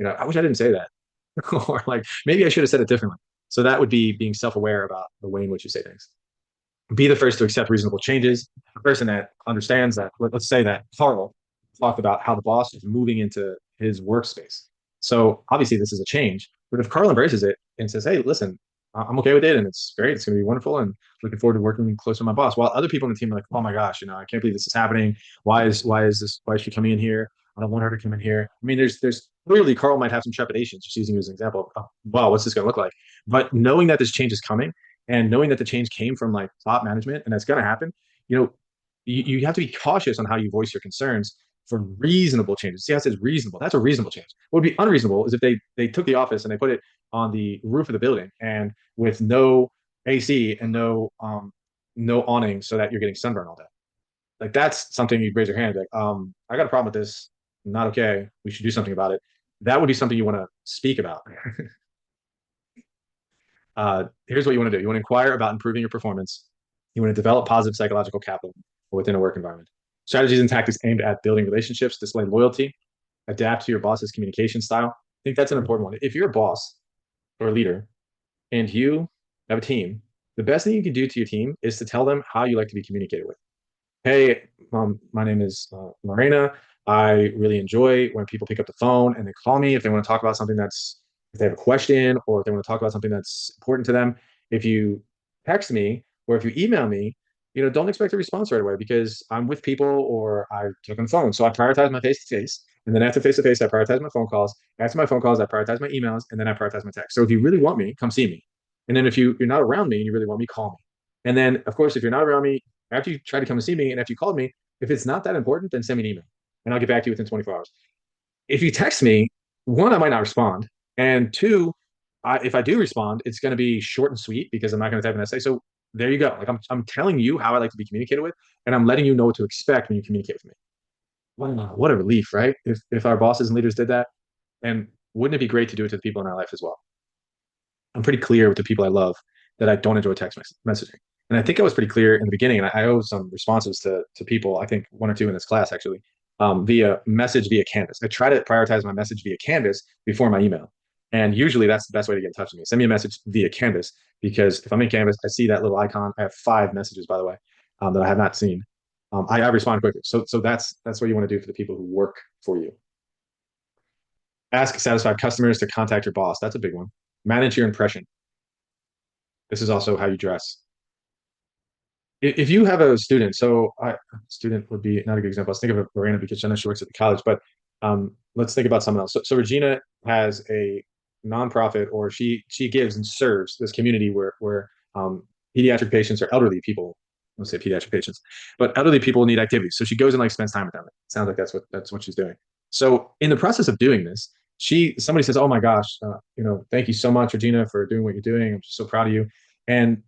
I wish I didn't say that, or like maybe I should have said it differently. So that would be being self-aware about the way in which you say things. Be the first to accept reasonable changes. A person that understands that, let's say that Carl talked about how the boss is moving into his workspace. So obviously this is a change, but if Carl embraces it and says, hey, listen, I'm okay with it and it's great, it's going to be wonderful and looking forward to working closer with my boss. While other people on the team are like, oh my gosh, I can't believe this is happening. Why is she coming in here? I don't want her to come in here. I mean, there's clearly Carl might have some trepidations, just using you as an example of, oh, wow, what's this going to look like? But knowing that this change is coming and knowing that the change came from like top management and that's going to happen, you have to be cautious on how you voice your concerns for reasonable changes. See how it says reasonable. That's a reasonable change. What would be unreasonable is if they took the office and they put it on the roof of the building and with no AC and no awning so that you're getting sunburn all day. Like that's something you'd raise your hand like, I got a problem with this. Not okay. We should do something about it. That would be something you want to speak about. Here's what you want to do. You want to inquire about improving your performance. You want to develop positive psychological capital within a work environment. Strategies and tactics aimed at building relationships, display loyalty, adapt to your boss's communication style. I think that's an important one. If you're a boss or a leader and you have a team, the best thing you can do to your team is to tell them how you like to be communicated with. Hey, my name is Lorena. I really enjoy when people pick up the phone and they call me if they want to talk about something if they have a question or if they want to talk about something that's important to them. If you text me or if you email me, don't expect a response right away because I'm with people or I took on the phone. So I prioritize my face to face. And then after face to face, I prioritize my phone calls. After my phone calls, I prioritize my emails and then I prioritize my text. So if you really want me, come see me. And then if you're not around me and you really want me, call me. And then, of course, if you're not around me, after you try to come and see me and after you called me, if it's not that important, then send me an email and I'll get back to you within 24 hours. If you text me, one, I might not respond. And two, if I do respond, it's going to be short and sweet because I'm not going to type an essay. So there you go. Like I'm telling you how I like to be communicated with, and I'm letting you know what to expect when you communicate with me. Wow, what a relief, right? If our bosses and leaders did that, and wouldn't it be great to do it to the people in our life as well? I'm pretty clear with the people I love that I don't enjoy text messaging. And I think I was pretty clear in the beginning, and I owe some responses to people, I think one or two in this class actually, via message via Canvas. I try to prioritize my message via Canvas before my email. And usually that's the best way to get in touch with me. Send me a message via Canvas because if I'm in Canvas, I see that little icon. I have 5 messages, by the way, that I have not seen. I respond quickly. So that's what you want to do for the people who work for you. Ask satisfied customers to contact your boss. That's a big one. Manage your impression. This is also how you dress. If you have a student, student would be not a good example. Let's think of a Lorena because I know she works at the college, but let's think about someone else. So Regina has a nonprofit, or she gives and serves this community where pediatric patients or elderly people. I don't say pediatric patients, but elderly people need activities. So she goes and like spends time with them. It sounds like that's what she's doing. So in the process of doing this, somebody says, "Oh my gosh, thank you so much, Regina, for doing what you're doing. I'm just so proud of you." And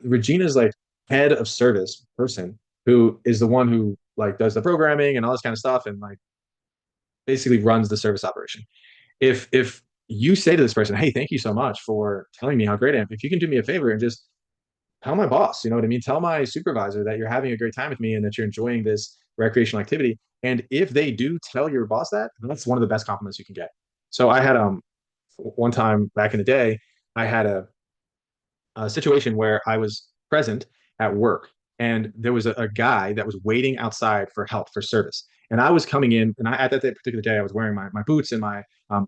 Regina's like head of service person who is the one who like does the programming and all this kind of stuff and like basically runs the service operation. If you say to this person, "Hey, thank you so much for telling me how great I am. If you can do me a favor and just tell my boss, you know what I mean? Tell my supervisor that you're having a great time with me and that you're enjoying this recreational activity." And if they do tell your boss that, that's one of the best compliments you can get. So I had one time back in the day, I had a situation where I was present at work and there was a guy that was waiting outside for help for service. And I was coming in, and at that particular day, I was wearing my boots and my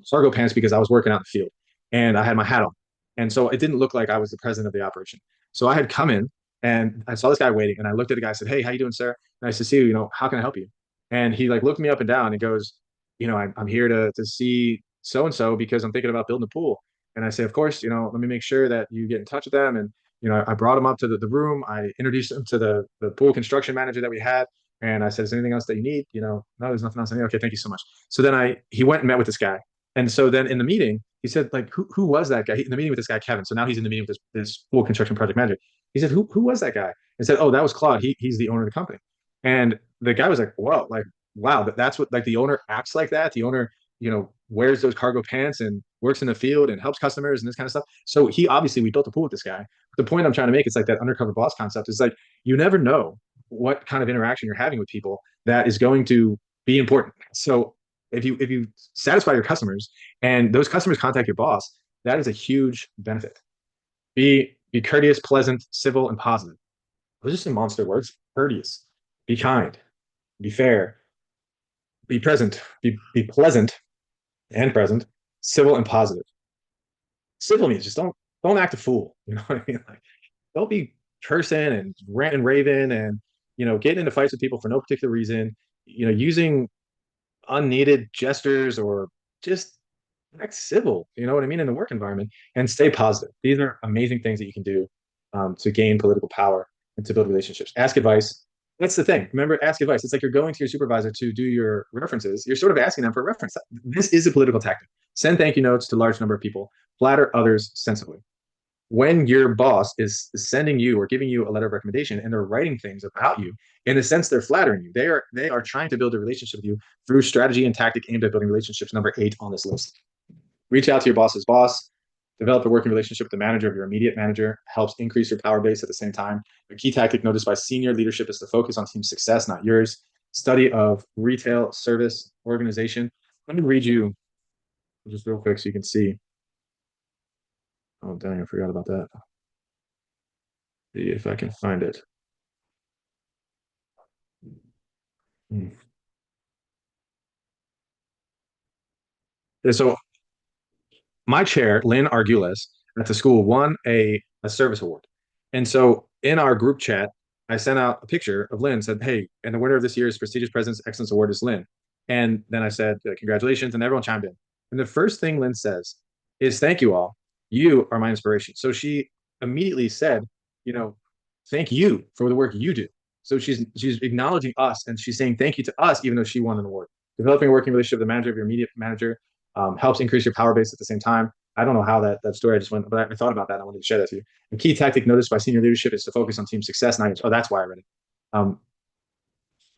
cargo pants because I was working out in the field and I had my hat on. And so it didn't look like I was the president of the operation. So I had come in and I saw this guy waiting and I looked at the guy and said, "Hey, how you doing, sir? Nice to see you. How can I help you?" And he like looked me up and down and goes, "I'm here to see so and so because I'm thinking about building a pool." And I say, "Of course, let me make sure that you get in touch with them." And, I brought him up to the room. I introduced him to the pool construction manager that we had. And I said, "Is there anything else that you need?" "No, there's nothing else. I need." "Okay, thank you so much." So then he went and met with this guy. And so then in the meeting, he said, like, who was that guy? In the meeting with this guy, Kevin. So now he's in the meeting with this pool construction project manager. He said, who was that guy? And said, "Oh, that was Claude. He's the owner of the company." And the guy was like, "Whoa, like, wow, that's what, like, the owner acts like that. The owner, wears those cargo pants and works in the field and helps customers and this kind of stuff." So we built a pool with this guy. The point I'm trying to make is like that undercover boss concept is like, you never know what kind of interaction you're having with people that is going to be important. So if you satisfy your customers and those customers contact your boss, that is a huge benefit. Be courteous, pleasant, civil, and positive. Those are some monster words. Courteous, be kind, be fair, be present, be pleasant and present, civil and positive. Civil means just don't act a fool. You know what I mean? Like, don't be cursing and ranting and raving and getting into fights with people for no particular reason. Using unneeded gestures or just act civil. You know what I mean, in the work environment, and stay positive. These are amazing things that you can do to gain political power and to build relationships. Ask advice. That's the thing. Remember, ask advice. It's like you're going to your supervisor to do your references. You're sort of asking them for a reference. This is a political tactic. Send thank you notes to a large number of people. Flatter others sensibly. When your boss is sending you or giving you a letter of recommendation and they're writing things about you, in a sense, they're flattering you. They are trying to build a relationship with you through strategy and tactic aimed at building relationships. Number 8 on this list. Reach out to your boss's boss. Develop a working relationship with the manager of your immediate manager. Helps increase your power base at the same time. A key tactic noticed by senior leadership is to focus on team success, not yours. Study of retail service organization. Let me read you just real quick so you can see. Oh, dang, I forgot about that. See if I can find it. Hmm. So my chair, Lynn Argules, at the school won a service award. And so in our group chat, I sent out a picture of Lynn and said, "Hey, and the winner of this year's prestigious President's Excellence Award is Lynn." And then I said, "Congratulations." And everyone chimed in. And the first thing Lynn says is, "Thank you all. You are my inspiration." So she immediately said, you know, "Thank you for the work you do." So she's acknowledging us and she's saying thank you to us, even though she won an award. Developing a working relationship with the manager of your immediate manager helps increase your power base at the same time. I don't know how that story I just went, but I thought about that. And I wanted to share that to you. A key tactic noticed by senior leadership is to focus on team success. Not, oh, that's why I read it. Um,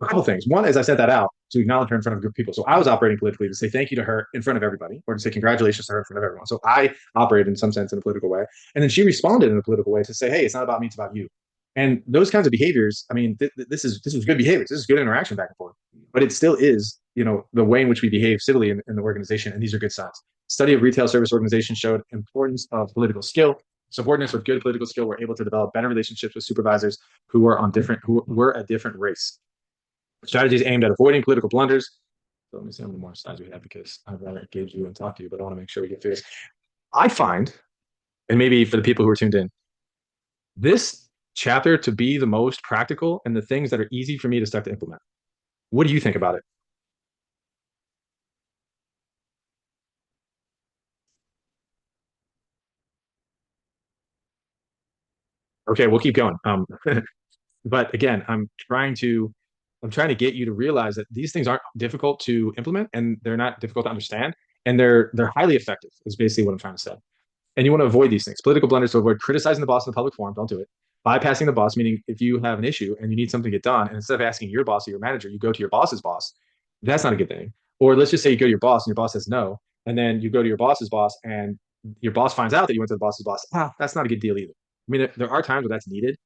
a couple things. One is I sent that out to acknowledge her in front of a group of people. So I was operating politically to say thank you to her in front of everybody, or to say congratulations to her in front of everyone. So I operated in some sense in a political way. And then she responded in a political way to say, "Hey, it's not about me, it's about you." And those kinds of behaviors, I mean, this is good behaviors. This is good interaction back and forth. But it still is, the way in which we behave civilly in the organization. And these are good signs. Study of retail service organizations showed importance of political skill. Subordinates with good political skill were able to develop better relationships with supervisors who were a different race. Strategies aimed at avoiding political blunders. So let me see how many more slides we have because I'd rather engage you and talk to you, but I want to make sure we get through this. I find, and maybe for the people who are tuned in, this chapter to be the most practical and the things that are easy for me to start to implement. What do you think about it? Okay, we'll keep going. But again, I'm trying to get you to realize that these things aren't difficult to implement and they're not difficult to understand and they're highly effective. Is basically what I'm trying to say. And you want to avoid these things. Political blunders to avoid criticizing the boss in the public forum. Don't do it. Bypassing the boss, meaning if you have an issue and you need something to get done, and instead of asking your boss or your manager, you go to your boss's boss. That's not a good thing. Or let's just say you go to your boss and your boss says no, and then you go to your boss's boss and your boss finds out that you went to the boss's boss. That's not a good deal either. I mean, there are times where that's needed,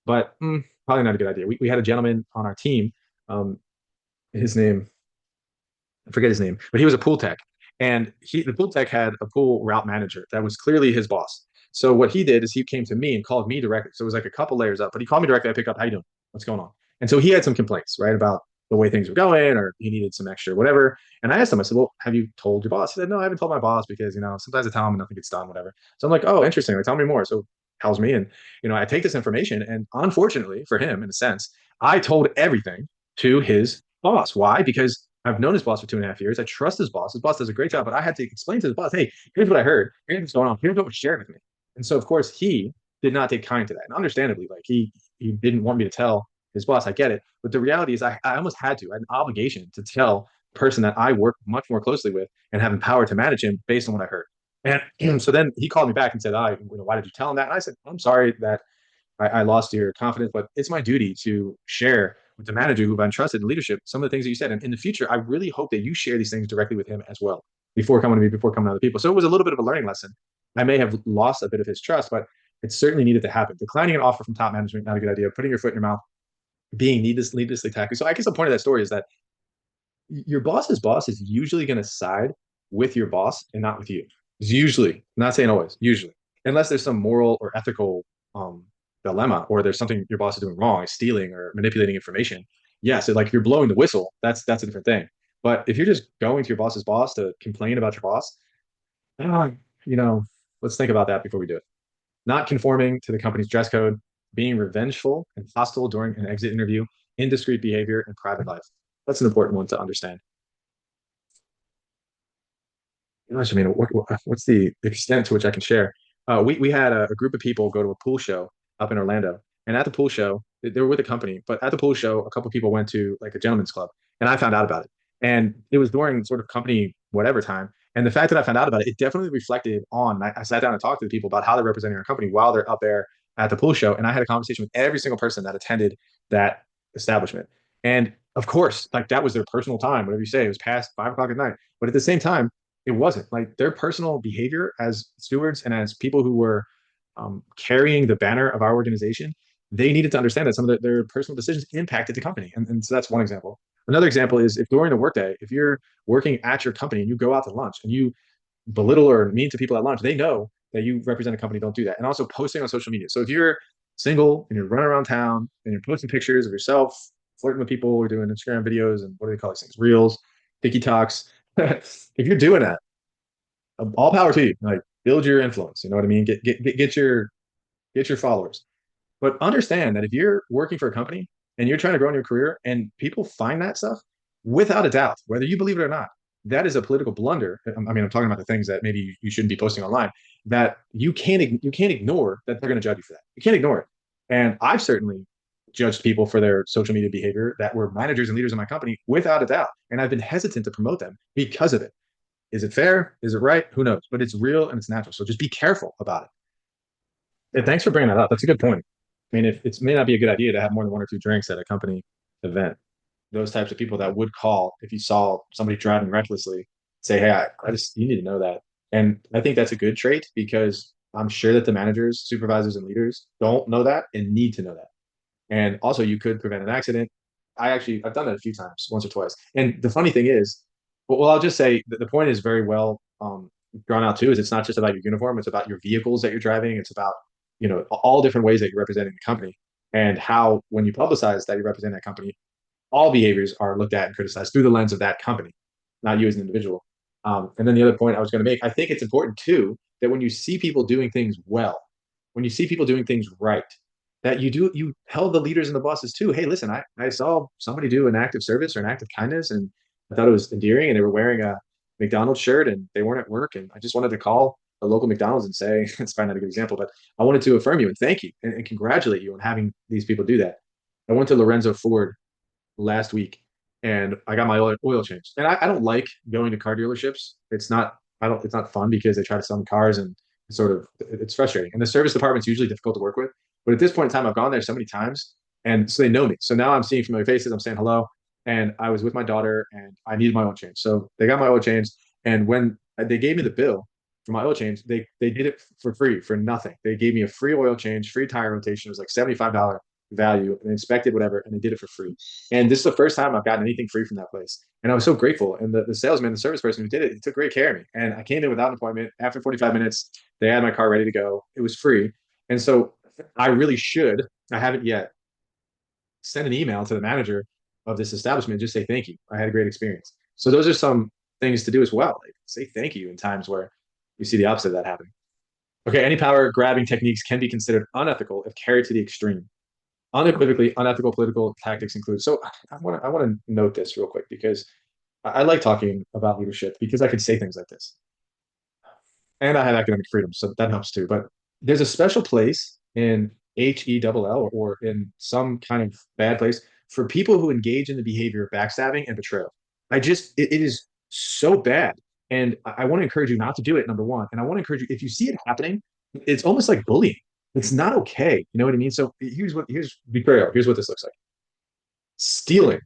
but probably not a good idea. We had a gentleman on our team. Um, his name, I forget his name, but he was a pool tech, and the pool tech had a pool route manager that was clearly his boss. So what he did is he came to me and called me directly. So it was like a couple layers up, but he called me directly. I pick up, how you doing? What's going on? And so he had some complaints, right, about the way things were going, or he needed some extra whatever. And I asked him, I said, well, have you told your boss? He said, no, I haven't told my boss because sometimes I tell him and nothing gets done, whatever. So I'm like, oh, interesting. Like, tell me more. So tells me, and I take this information, and unfortunately for him, in a sense, I told everything to his boss. Why? Because I've known his boss for 2.5 years. I trust his boss. His boss does a great job, but I had to explain to his boss, hey, here's what I heard. Here's what's going on. Here's what was shared with me. And so, of course, he did not take kind to that. And understandably, like he didn't want me to tell his boss. I get it. But the reality is I almost had to. I had an obligation to tell the person that I work much more closely with and have empowered to manage him based on what I heard. And so then he called me back and said, why did you tell him that? And I said, I'm sorry that I lost your confidence, but it's my duty to share with the manager who I've entrusted in leadership some of the things that you said. And in the future, I really hope that you share these things directly with him as well before coming to me, before coming to other people. So it was a little bit of a learning lesson. I may have lost a bit of his trust, but it certainly needed to happen. Declining an offer from top management, not a good idea. Putting your foot in your mouth, being needlessly tacky. So I guess the point of that story is that your boss's boss is usually going to side with your boss and not with you. It's usually, not saying always, usually, unless there's some moral or ethical um, dilemma, or there's something your boss is doing wrong, stealing or manipulating information. Yeah, so like if you're blowing the whistle, that's a different thing. But if you're just going to your boss's boss to complain about your boss, uh, you know, let's think about that before we do it. Not conforming to the company's dress code, being revengeful and hostile during an exit interview, indiscreet behavior in private life. That's an important one to understand. Gosh, I mean, what's the extent to which I can share? We had a group of people go to a pool show up in Orlando, and at the pool show, they were with a company, but at the pool show, a couple of people went to like a gentleman's club, and I found out about it. And it was during sort of company whatever time, and the fact that I found out about it, it definitely reflected on. I sat down and talked to the people about how they're representing our company while they're up there at the pool show, and I had a conversation with every single person that attended that establishment. And of course, like that was their personal time, whatever you say, it was past 5 o'clock at night. But at the same time, it wasn't like their personal behavior as stewards and as people who were carrying the banner of our organization. They needed to understand that some of their personal decisions impacted the company. And so that's one example. Another example is if during the workday, if you're working at your company and you go out to lunch and you belittle or mean to people at lunch, they know that you represent a company. Don't do that. And also posting on social media. So if you're single and you're running around town and you're posting pictures of yourself flirting with people or doing Instagram videos and what do they call these things? Reels, TikToks. If you're doing that, all power to you. Like build your influence. You know what I mean? Get your followers. But understand that if you're working for a company and you're trying to grow in your career and people find that stuff, without a doubt, whether you believe it or not, that is a political blunder. I mean, I'm talking about the things that maybe you shouldn't be posting online that you can't ignore that they're going to judge you for that. You can't ignore it. And I've certainly judged people for their social media behavior that were managers and leaders in my company without a doubt. And I've been hesitant to promote them because of it. Is it fair? Is it right? Who knows? But it's real and it's natural. So just be careful about it. And thanks for bringing that up. That's a good point. I mean, if it may not be a good idea to have more than one or two drinks at a company event, those types of people that would call if you saw somebody driving recklessly, say, "Hey, I just you need to know that." And I think that's a good trait because I'm sure that the managers, supervisors, and leaders don't know that and need to know that. And also, you could prevent an accident. I've done that a few times, once or twice. And the funny thing is, well, I'll just say that the point is very well drawn out too is it's not just about your uniform, it's about your vehicles that you're driving. It's about, all different ways that you're representing the company and how when you publicize that you represent that company, all behaviors are looked at and criticized through the lens of that company, not you as an individual. And then the other point I was going to make, I think it's important too that when you see people doing things well, when you see people doing things right, that you tell the leaders and the bosses too. Hey, listen, I saw somebody do an act of service or an act of kindness, and I thought it was endearing, and they were wearing a McDonald's shirt, and they weren't at work, and I just wanted to call a local McDonald's and say, it's probably not a good example, but I wanted to affirm you and thank you and congratulate you on having these people do that. I went to Lorenzo Ford last week and I got my oil changed. And I don't like going to car dealerships. It's not fun because they try to sell me cars and it's frustrating. And the service department's usually difficult to work with. But at this point in time, I've gone there so many times and so they know me. So now I'm seeing familiar faces. I'm saying hello. And I was with my daughter and I needed my oil change. So they got my oil changed. And when they gave me the bill for my oil change, they did it for free, for nothing. They gave me a free oil change, free tire rotation. It was like $75 value and inspected whatever, and they did it for free. And this is the first time I've gotten anything free from that place. And I was so grateful. And the salesman, the service person who did it, he took great care of me. And I came in without an appointment. After 45 minutes, they had my car ready to go. It was free. And so I really should, I haven't yet, send an email to the manager of this establishment, just say thank you. I had a great experience. So those are some things to do as well. Like say thank you in times where you see the opposite of that happen. Okay, any power grabbing techniques can be considered unethical if carried to the extreme. Unequivocally, unethical political tactics include. So I want to note this real quick because I like talking about leadership because I can say things like this, and I have academic freedom, so that helps too. But there's a special place in HELL or in some kind of bad place for people who engage in the behavior of backstabbing and betrayal. It is so bad, and I want to encourage you not to do it. Number one, and I want to encourage you if you see it happening, it's almost like bullying. It's not okay. You know what I mean? So here's betrayal. Here's what this looks like: stealing,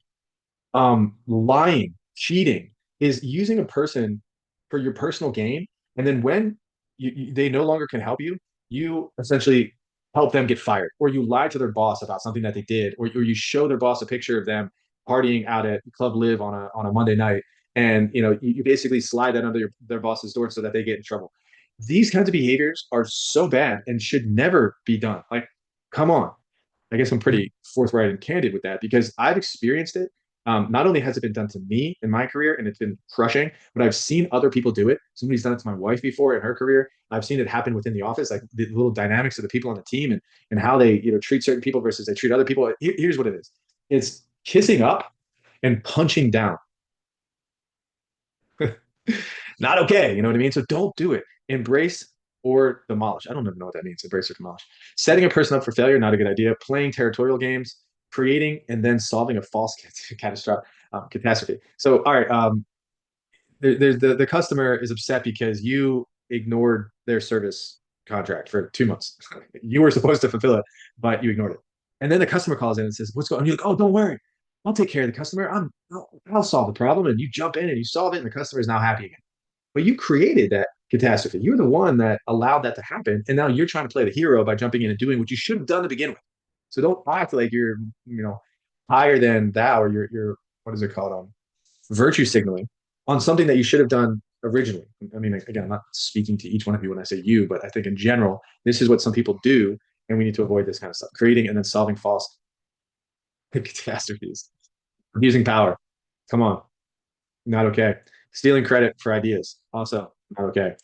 lying, cheating is using a person for your personal gain. And then when they no longer can help you, you essentially help them get fired, or you lie to their boss about something that they did, or you show their boss a picture of them partying out at Club Live on a Monday night. And you basically slide that under their boss's door so that they get in trouble. These kinds of behaviors are so bad and should never be done. Like, come on. I guess I'm pretty forthright and candid with that because I've experienced it. Not only has it been done to me in my career and it's been crushing, but I've seen other people do it. Somebody's done it to my wife before in her career. I've seen it happen within the office, like the little dynamics of the people on the team and how they treat certain people versus they treat other people. Here's what it is: it's kissing up and punching down. Not okay. You know what I mean? So don't do it. Embrace or demolish. I don't even know what that means. Embrace or demolish. Setting a person up for failure, not a good idea. Playing territorial games, creating and then solving a false catastrophe. Catastrophe. So, all right. There's the customer is upset because you ignored their service contract for 2 months. You were supposed to fulfill it, but you ignored it. And then the customer calls in and says, "What's going on?" You're like, "Oh, don't worry. I'll take care of the customer. I'll solve the problem." And you jump in and you solve it, and the customer is now happy again. But you created that catastrophe. You're the one that allowed that to happen. And now you're trying to play the hero by jumping in and doing what you should have done to begin with. So don't act like you're, higher than thou or you're what is it called? Virtue signaling on something that you should have done originally. I mean, again, I'm not speaking to each one of you when I say you, but I think in general, this is what some people do. And we need to avoid this kind of stuff, creating and then solving false catastrophes, abusing power. Come on, not okay. Stealing credit for ideas, also not okay.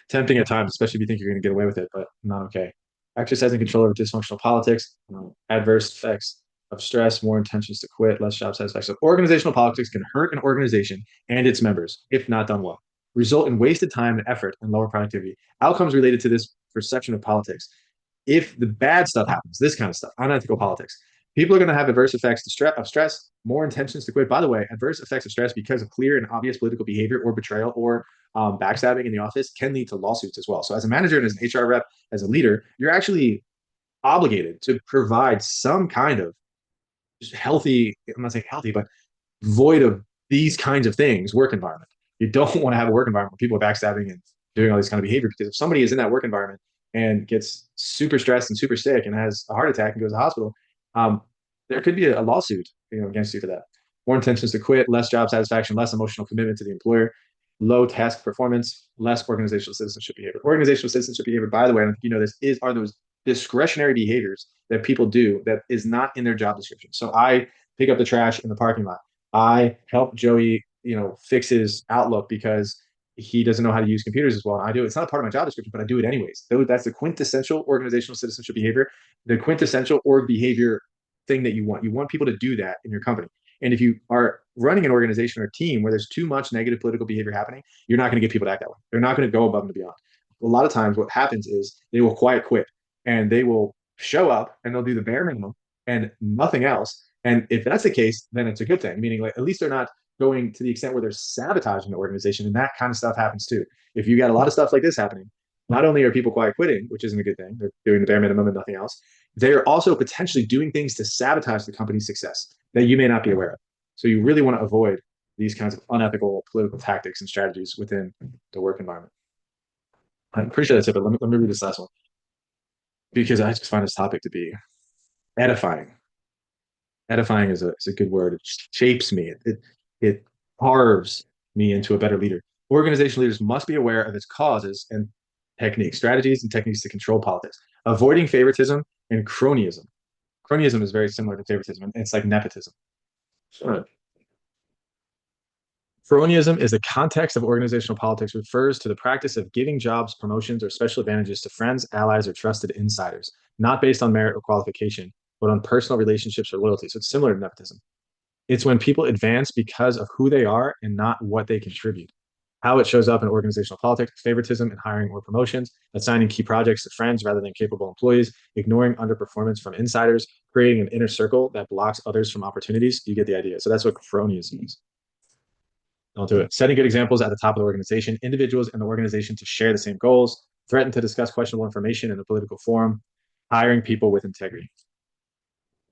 Tempting at times, especially if you think you're going to get away with it, but not okay. Exercising control over dysfunctional politics, adverse effects of stress, more intentions to quit, less job satisfaction. So organizational politics can hurt an organization and its members if not done well, result in wasted time and effort and lower productivity. Outcomes related to this perception of politics. If the bad stuff happens, this kind of stuff, unethical politics, people are going to have adverse effects of stress, more intentions to quit. By the way, adverse effects of stress because of clear and obvious political behavior or betrayal or backstabbing in the office can lead to lawsuits as well. So, as a manager and as an HR rep, as a leader, you're actually obligated to provide some kind of healthy, I'm not saying healthy, but void of these kinds of things work environment. You don't want to have a work environment where people are backstabbing and doing all these kind of behavior because if somebody is in that work environment and gets super stressed and super sick and has a heart attack and goes to the hospital, there could be a lawsuit against you for that. More intentions to quit, less job satisfaction, less emotional commitment to the employer. low task performance, less organizational citizenship behavior. Organizational citizenship behavior, by the way, I don't think you know this, is are those discretionary behaviors that people do that is not in their job description. So I pick up the trash in the parking lot. I help Joey, fix his Outlook because he doesn't know how to use computers as well. And I do. It's not a part of my job description, but I do it anyways. That's the quintessential organizational citizenship behavior, the quintessential org behavior thing that you want. You want people to do that in your company. And if you are running an organization or team where there's too much negative political behavior happening, you're not going to get people to act that way. They're not going to go above and beyond. A lot of times, what happens is they will quiet quit and they will show up and they'll do the bare minimum and nothing else. And if that's the case, then it's a good thing, meaning like at least they're not going to the extent where they're sabotaging the organization. And that kind of stuff happens too. If you got a lot of stuff like this happening, not only are people quiet quitting, which isn't a good thing, they're doing the bare minimum and nothing else, they're also potentially doing things to sabotage the company's success that you may not be aware of. So you really want to avoid these kinds of unethical political tactics and strategies within the work environment. I'm pretty sure that's it, but let me read this last one because I just find this topic to be edifying. Edifying is a good word. It shapes me. It carves me into a better leader. Organizational leaders must be aware of its causes and techniques, strategies, and techniques to control politics, avoiding favoritism and cronyism. Cronyism is very similar to favoritism, and it's like nepotism. Sure. Cronyism is the context of organizational politics refers to the practice of giving jobs, promotions, or special advantages to friends, allies, or trusted insiders, not based on merit or qualification, but on personal relationships or loyalty. So it's similar to nepotism. It's when people advance because of who they are and not what they contribute. How it shows up in organizational politics, favoritism in hiring or promotions, assigning key projects to friends rather than capable employees, ignoring underperformance from insiders, creating an inner circle that blocks others from opportunities. You get the idea. So that's what cronyism is. Don't do it. Setting good examples at the top of the organization, individuals in the organization to share the same goals, threaten to discuss questionable information in a political forum, hiring people with integrity.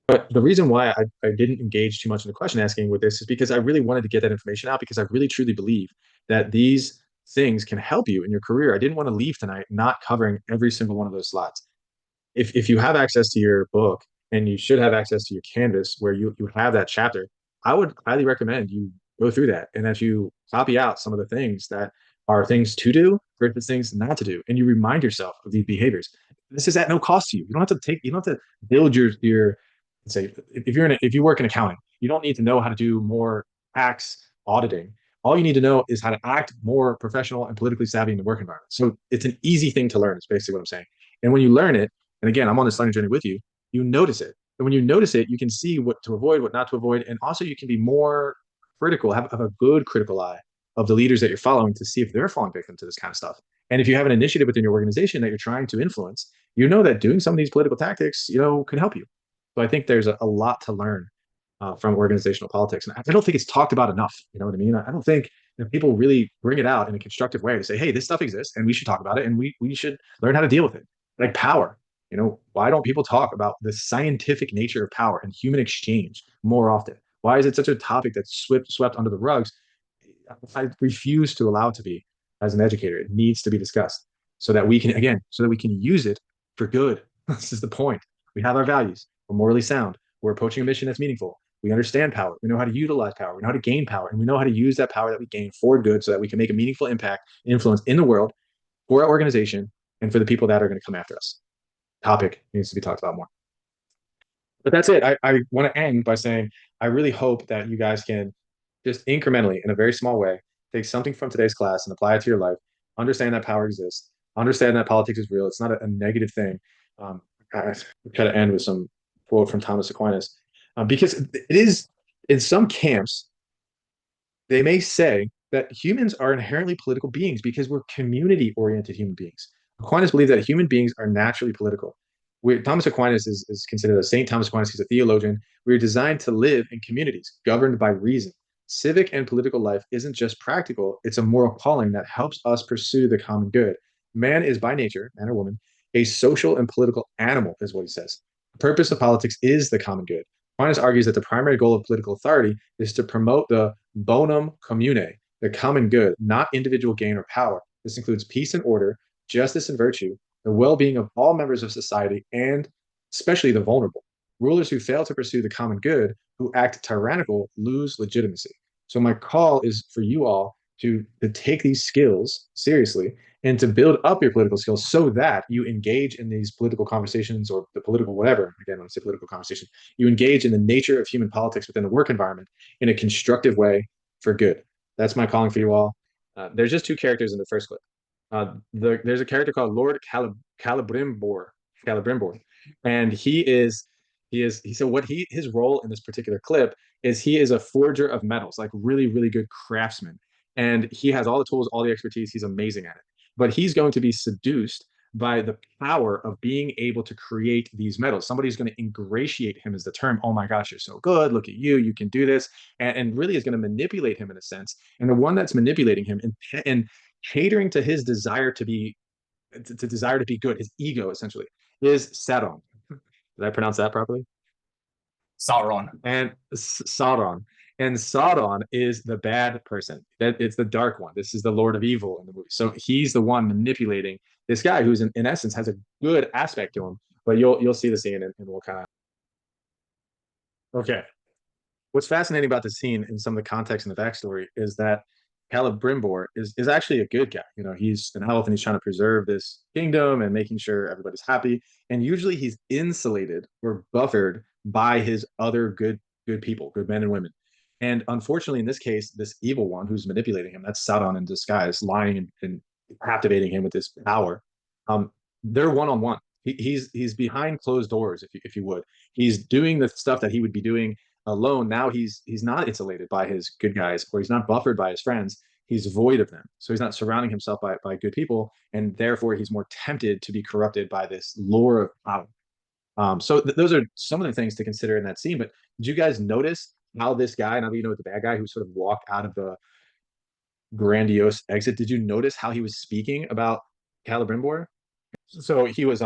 But the reason why I didn't engage too much in the question asking with this is because I really wanted to get that information out because I really truly believe that these things can help you in your career. I didn't want to leave tonight not covering every single one of those slots. If you have access to your book and you should have access to your canvas where you have that chapter, I would highly recommend you go through that and that you copy out some of the things that are things to do versus things not to do, and you remind yourself of these behaviors. This is at no cost to you. You don't have to build your say if you work in accounting, you don't need to know how to do more tax auditing. All you need to know is how to act more professional and politically savvy in the work environment. So it's an easy thing to learn, is basically what I'm saying. And when you learn it, and again, I'm on this learning journey with you, you notice it. And when you notice it, you can see what to avoid, what not to avoid. And also you can be more critical, have a good critical eye of the leaders that you're following to see if they're falling victim to this kind of stuff. And if you have an initiative within your organization that you're trying to influence, you know that doing some of these political tactics, can help you. So I think there's a lot to learn from organizational politics. And I don't think it's talked about enough. You know what I mean? I don't think that people really bring it out in a constructive way to say, hey, this stuff exists and we should talk about it and we should learn how to deal with it. Like power. Why don't people talk about the scientific nature of power and human exchange more often? Why is it such a topic that's swept under the rugs? I refuse to allow it to be as an educator. It needs to be discussed so that we can use it for good. This is the point. We have our values. We're morally sound. We're approaching a mission that's meaningful. We understand power. We know how to utilize power. We know how to gain power. And we know how to use that power that we gain for good so that we can make a meaningful impact, influence in the world for our organization and for the people that are going to come after us. Topic needs to be talked about more. But that's it. I want to end by saying I really hope that you guys can just incrementally, in a very small way, take something from today's class and apply it to your life. Understand that power exists. Understand that politics is real. It's not a negative thing. I try to end with some quote from Thomas Aquinas, because it is in some camps they may say that humans are inherently political beings because we're community-oriented human beings. Aquinas believed that human beings are naturally political. Thomas Aquinas is considered a Saint Thomas Aquinas. He's a theologian. We are designed to live in communities governed by reason. Civic and political life isn't just practical, it's a moral calling that helps us pursue the common good. Man is by nature, man or woman, a social and political animal, is what he says. The purpose of politics is the common good. Aquinas argues that the primary goal of political authority is to promote the bonum commune, the common good, not individual gain or power. This includes peace and order, justice and virtue, the well-being of all members of society, and especially the vulnerable. Rulers who fail to pursue the common good, who act tyrannical, lose legitimacy. So my call is for you all to take these skills seriously and to build up your political skills so that you engage in these political conversations or the political whatever. Again, when I say political conversation, you engage in the nature of human politics within the work environment in a constructive way for good. That's my calling for you all. There's just two characters in the first clip. There's a character called Lord Calibrimbor, and so what his role in this particular clip is he is a forger of metals, like really really good craftsman, and he has all the tools, all the expertise. He's amazing at it, but he's going to be seduced by the power of being able to create these metals. Somebody's going to ingratiate him, is the term. Oh my gosh, you're so good. Look at you. You can do this. And really is going to manipulate him in a sense. And the one that's manipulating him and catering to his desire to desire to be good, his ego essentially, is Sadon. Did I pronounce that properly? Sauron. And Sauron. And Sauron is the bad person. That it's the dark one. This is the Lord of Evil in the movie. So he's the one manipulating this guy who's in essence has a good aspect to him. But you'll see the scene and we'll kind of okay. What's fascinating about the scene and some of the context and the backstory is that Celebrimbor is actually a good guy. You know, he's an elf and he's trying to preserve this kingdom and making sure everybody's happy. And usually he's insulated or buffered by his other good people, good men and women. And unfortunately, in this case, this evil one who's manipulating him, that's Sauron in disguise, lying and captivating him with this power. Um, they're one on one. He's behind closed doors, if you would. He's doing the stuff that he would be doing alone. Now he's not insulated by his good guys, or he's not buffered by his friends. He's void of them, so he's not surrounding himself by good people, and therefore he's more tempted to be corrupted by this lure of power. So those are some of the things to consider in that scene. But did you guys notice how this guy, now that you know the bad guy who sort of walked out of the grandiose exit, did you notice how he was speaking about Celebrimbor? So he was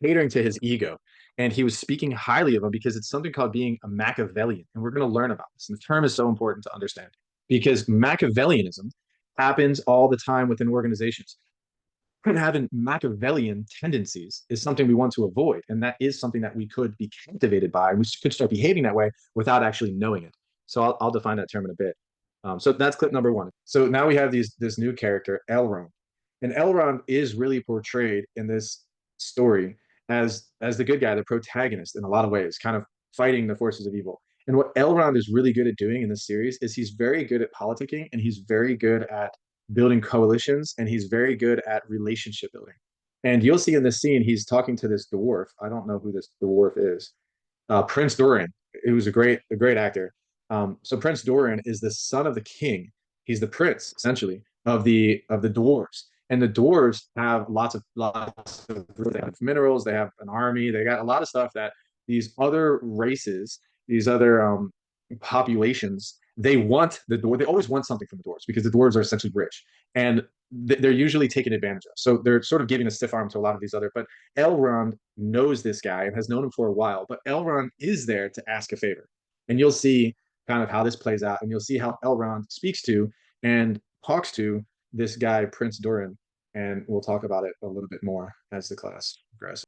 catering to his ego, and he was speaking highly of him because it's something called being a Machiavellian, and we're going to learn about this. And the term is so important to understand because Machiavellianism happens all the time within organizations. But having Machiavellian tendencies is something we want to avoid, and that is something that we could be captivated by, and we could start behaving that way without actually knowing it. So I'll define that term in a bit. So that's clip number one. So now we have this new character, Elrond, and Elrond is really portrayed in this story as the good guy, the protagonist in a lot of ways, kind of fighting the forces of evil. And what Elrond is really good at doing in this series is he's very good at politicking and he's very good at building coalitions and he's very good at relationship building. And you'll see in this scene, he's talking to this dwarf. I don't know who this dwarf is. Prince Doran, who was a great actor. So Prince Doran is the son of the king. He's the prince essentially of the dwarves, and the dwarves have lots of they have minerals. They have an army. They got a lot of stuff that these other races, these other populations, they want the dwarf. They always want something from the dwarves because the dwarves are essentially rich, and they're usually taken advantage of. So they're sort of giving a stiff arm to a lot of these other. But Elrond knows this guy and has known him for a while. But Elrond is there to ask a favor, and you'll see kind of how this plays out, and you'll see how Elrond speaks to and talks to this guy Prince Doran, and we'll talk about it a little bit more as the class progresses.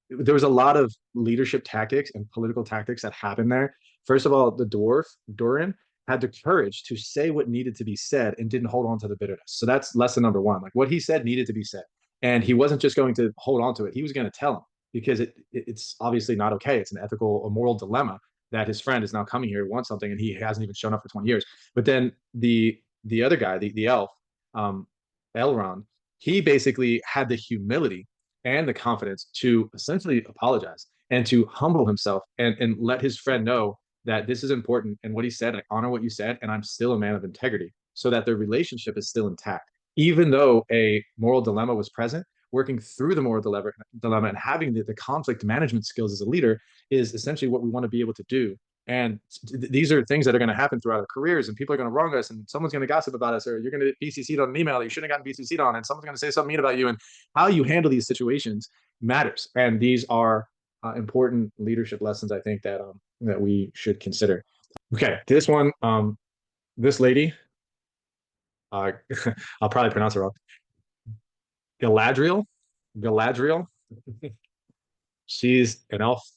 There was a lot of leadership tactics and political tactics that happened there. First of all, the dwarf Doran had the courage to say what needed to be said and didn't hold on to the bitterness. So that's lesson number one. Like what he said needed to be said, and he wasn't just going to hold on to it. He was going to tell him because it's obviously not okay. It's an ethical, a moral dilemma that his friend is now coming here, wants something, and he hasn't even shown up for 20 years. But then the other guy, the elf, um, Elrond, he basically had the humility and the confidence to essentially apologize and to humble himself and let his friend know that this is important and what he said, I honor what you said, and I'm still a man of integrity, so that their relationship is still intact. Even though a moral dilemma was present, working through the moral dilemma and having the conflict management skills as a leader is essentially what we want to be able to do. And these are things that are going to happen throughout our careers, and people are going to wrong us, and someone's going to gossip about us, or you're going to be CC'd on an email that you shouldn't have gotten BCC'd on, and someone's going to say something mean about you. And how you handle these situations matters. And these are important leadership lessons, I think, that we should consider. Okay, this one, this lady, uh, I'll probably pronounce it wrong. Galadriel, Galadriel. She's an elf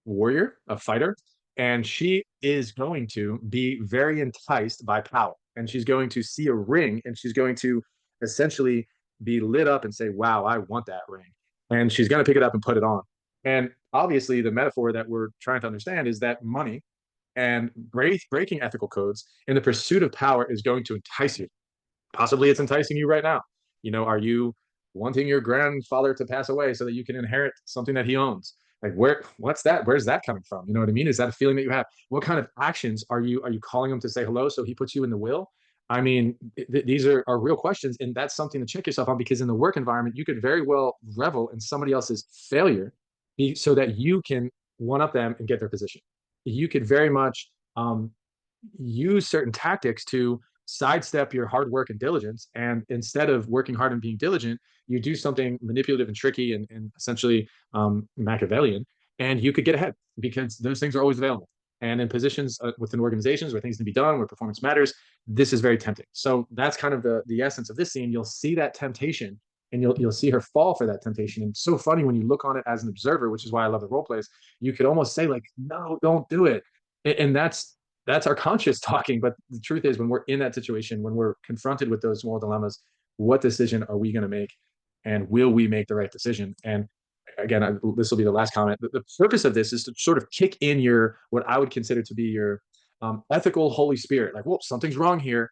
warrior, a fighter. And she is going to be very enticed by power. And she's going to see a ring and she's going to essentially be lit up and say, wow, I want that ring. And she's going to pick it up and put it on. And obviously, the metaphor that we're trying to understand is that money and breaking ethical codes in the pursuit of power is going to entice you. Possibly it's enticing you right now. Are you wanting your grandfather to pass away so that you can inherit something that he owns? Like what's that? Where's that coming from? You know what I mean? Is that a feeling that you have? What kind of actions are you calling him to say hello so he puts you in the will? I mean, these are real questions, and that's something to check yourself on because in the work environment, you could very well revel in somebody else's failure so that you can one up them and get their position. You could very much use certain tactics to sidestep your hard work and diligence. And instead of working hard and being diligent, you do something manipulative and tricky and essentially Machiavellian, and you could get ahead because those things are always available. And in positions within organizations where things need to be done, where performance matters, this is very tempting. So that's kind of the essence of this scene. You'll see that temptation, and you'll see her fall for that temptation. And it's so funny when you look on it as an observer, which is why I love the role plays. You could almost say like, no, don't do it. And that's our conscious talking. But the truth is, when we're in that situation, when we're confronted with those moral dilemmas, what decision are we going to make? And will we make the right decision? And again, this will be the last comment. The purpose of this is to sort of kick in your, what I would consider to be your ethical Holy Spirit. Like, whoa, something's wrong here.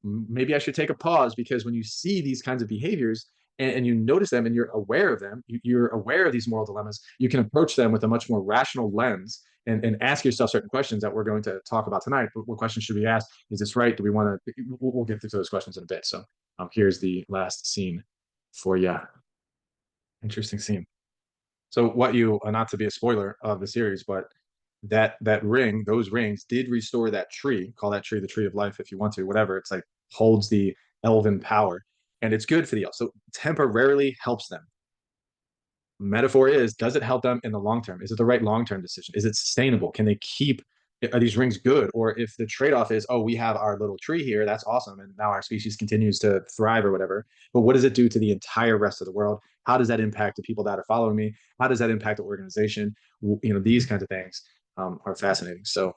Maybe I should take a pause because when you see these kinds of behaviors and you notice them and you're aware of them, you're aware of these moral dilemmas, you can approach them with a much more rational lens and ask yourself certain questions that we're going to talk about tonight. But what questions should we ask? Is this right? Do we want to? We'll get to those questions in a bit. So here's the last scene for you. Interesting scene. So what you, not to be a spoiler of the series, but that ring, those rings did restore that tree. Call that tree the tree of life if you want to, whatever. It's like holds the elven power, and it's good for the elves. So temporarily helps them. Metaphor is, does it help them in the long term? Is it the right long term decision? Is it sustainable? Can they keep, are these rings good? Or if the trade off is, oh, we have our little tree here, that's awesome, and now our species continues to thrive or whatever, but what does it do to the entire rest of the world? How does that impact the people that are following me? How does that impact the organization? These kinds of things are fascinating. So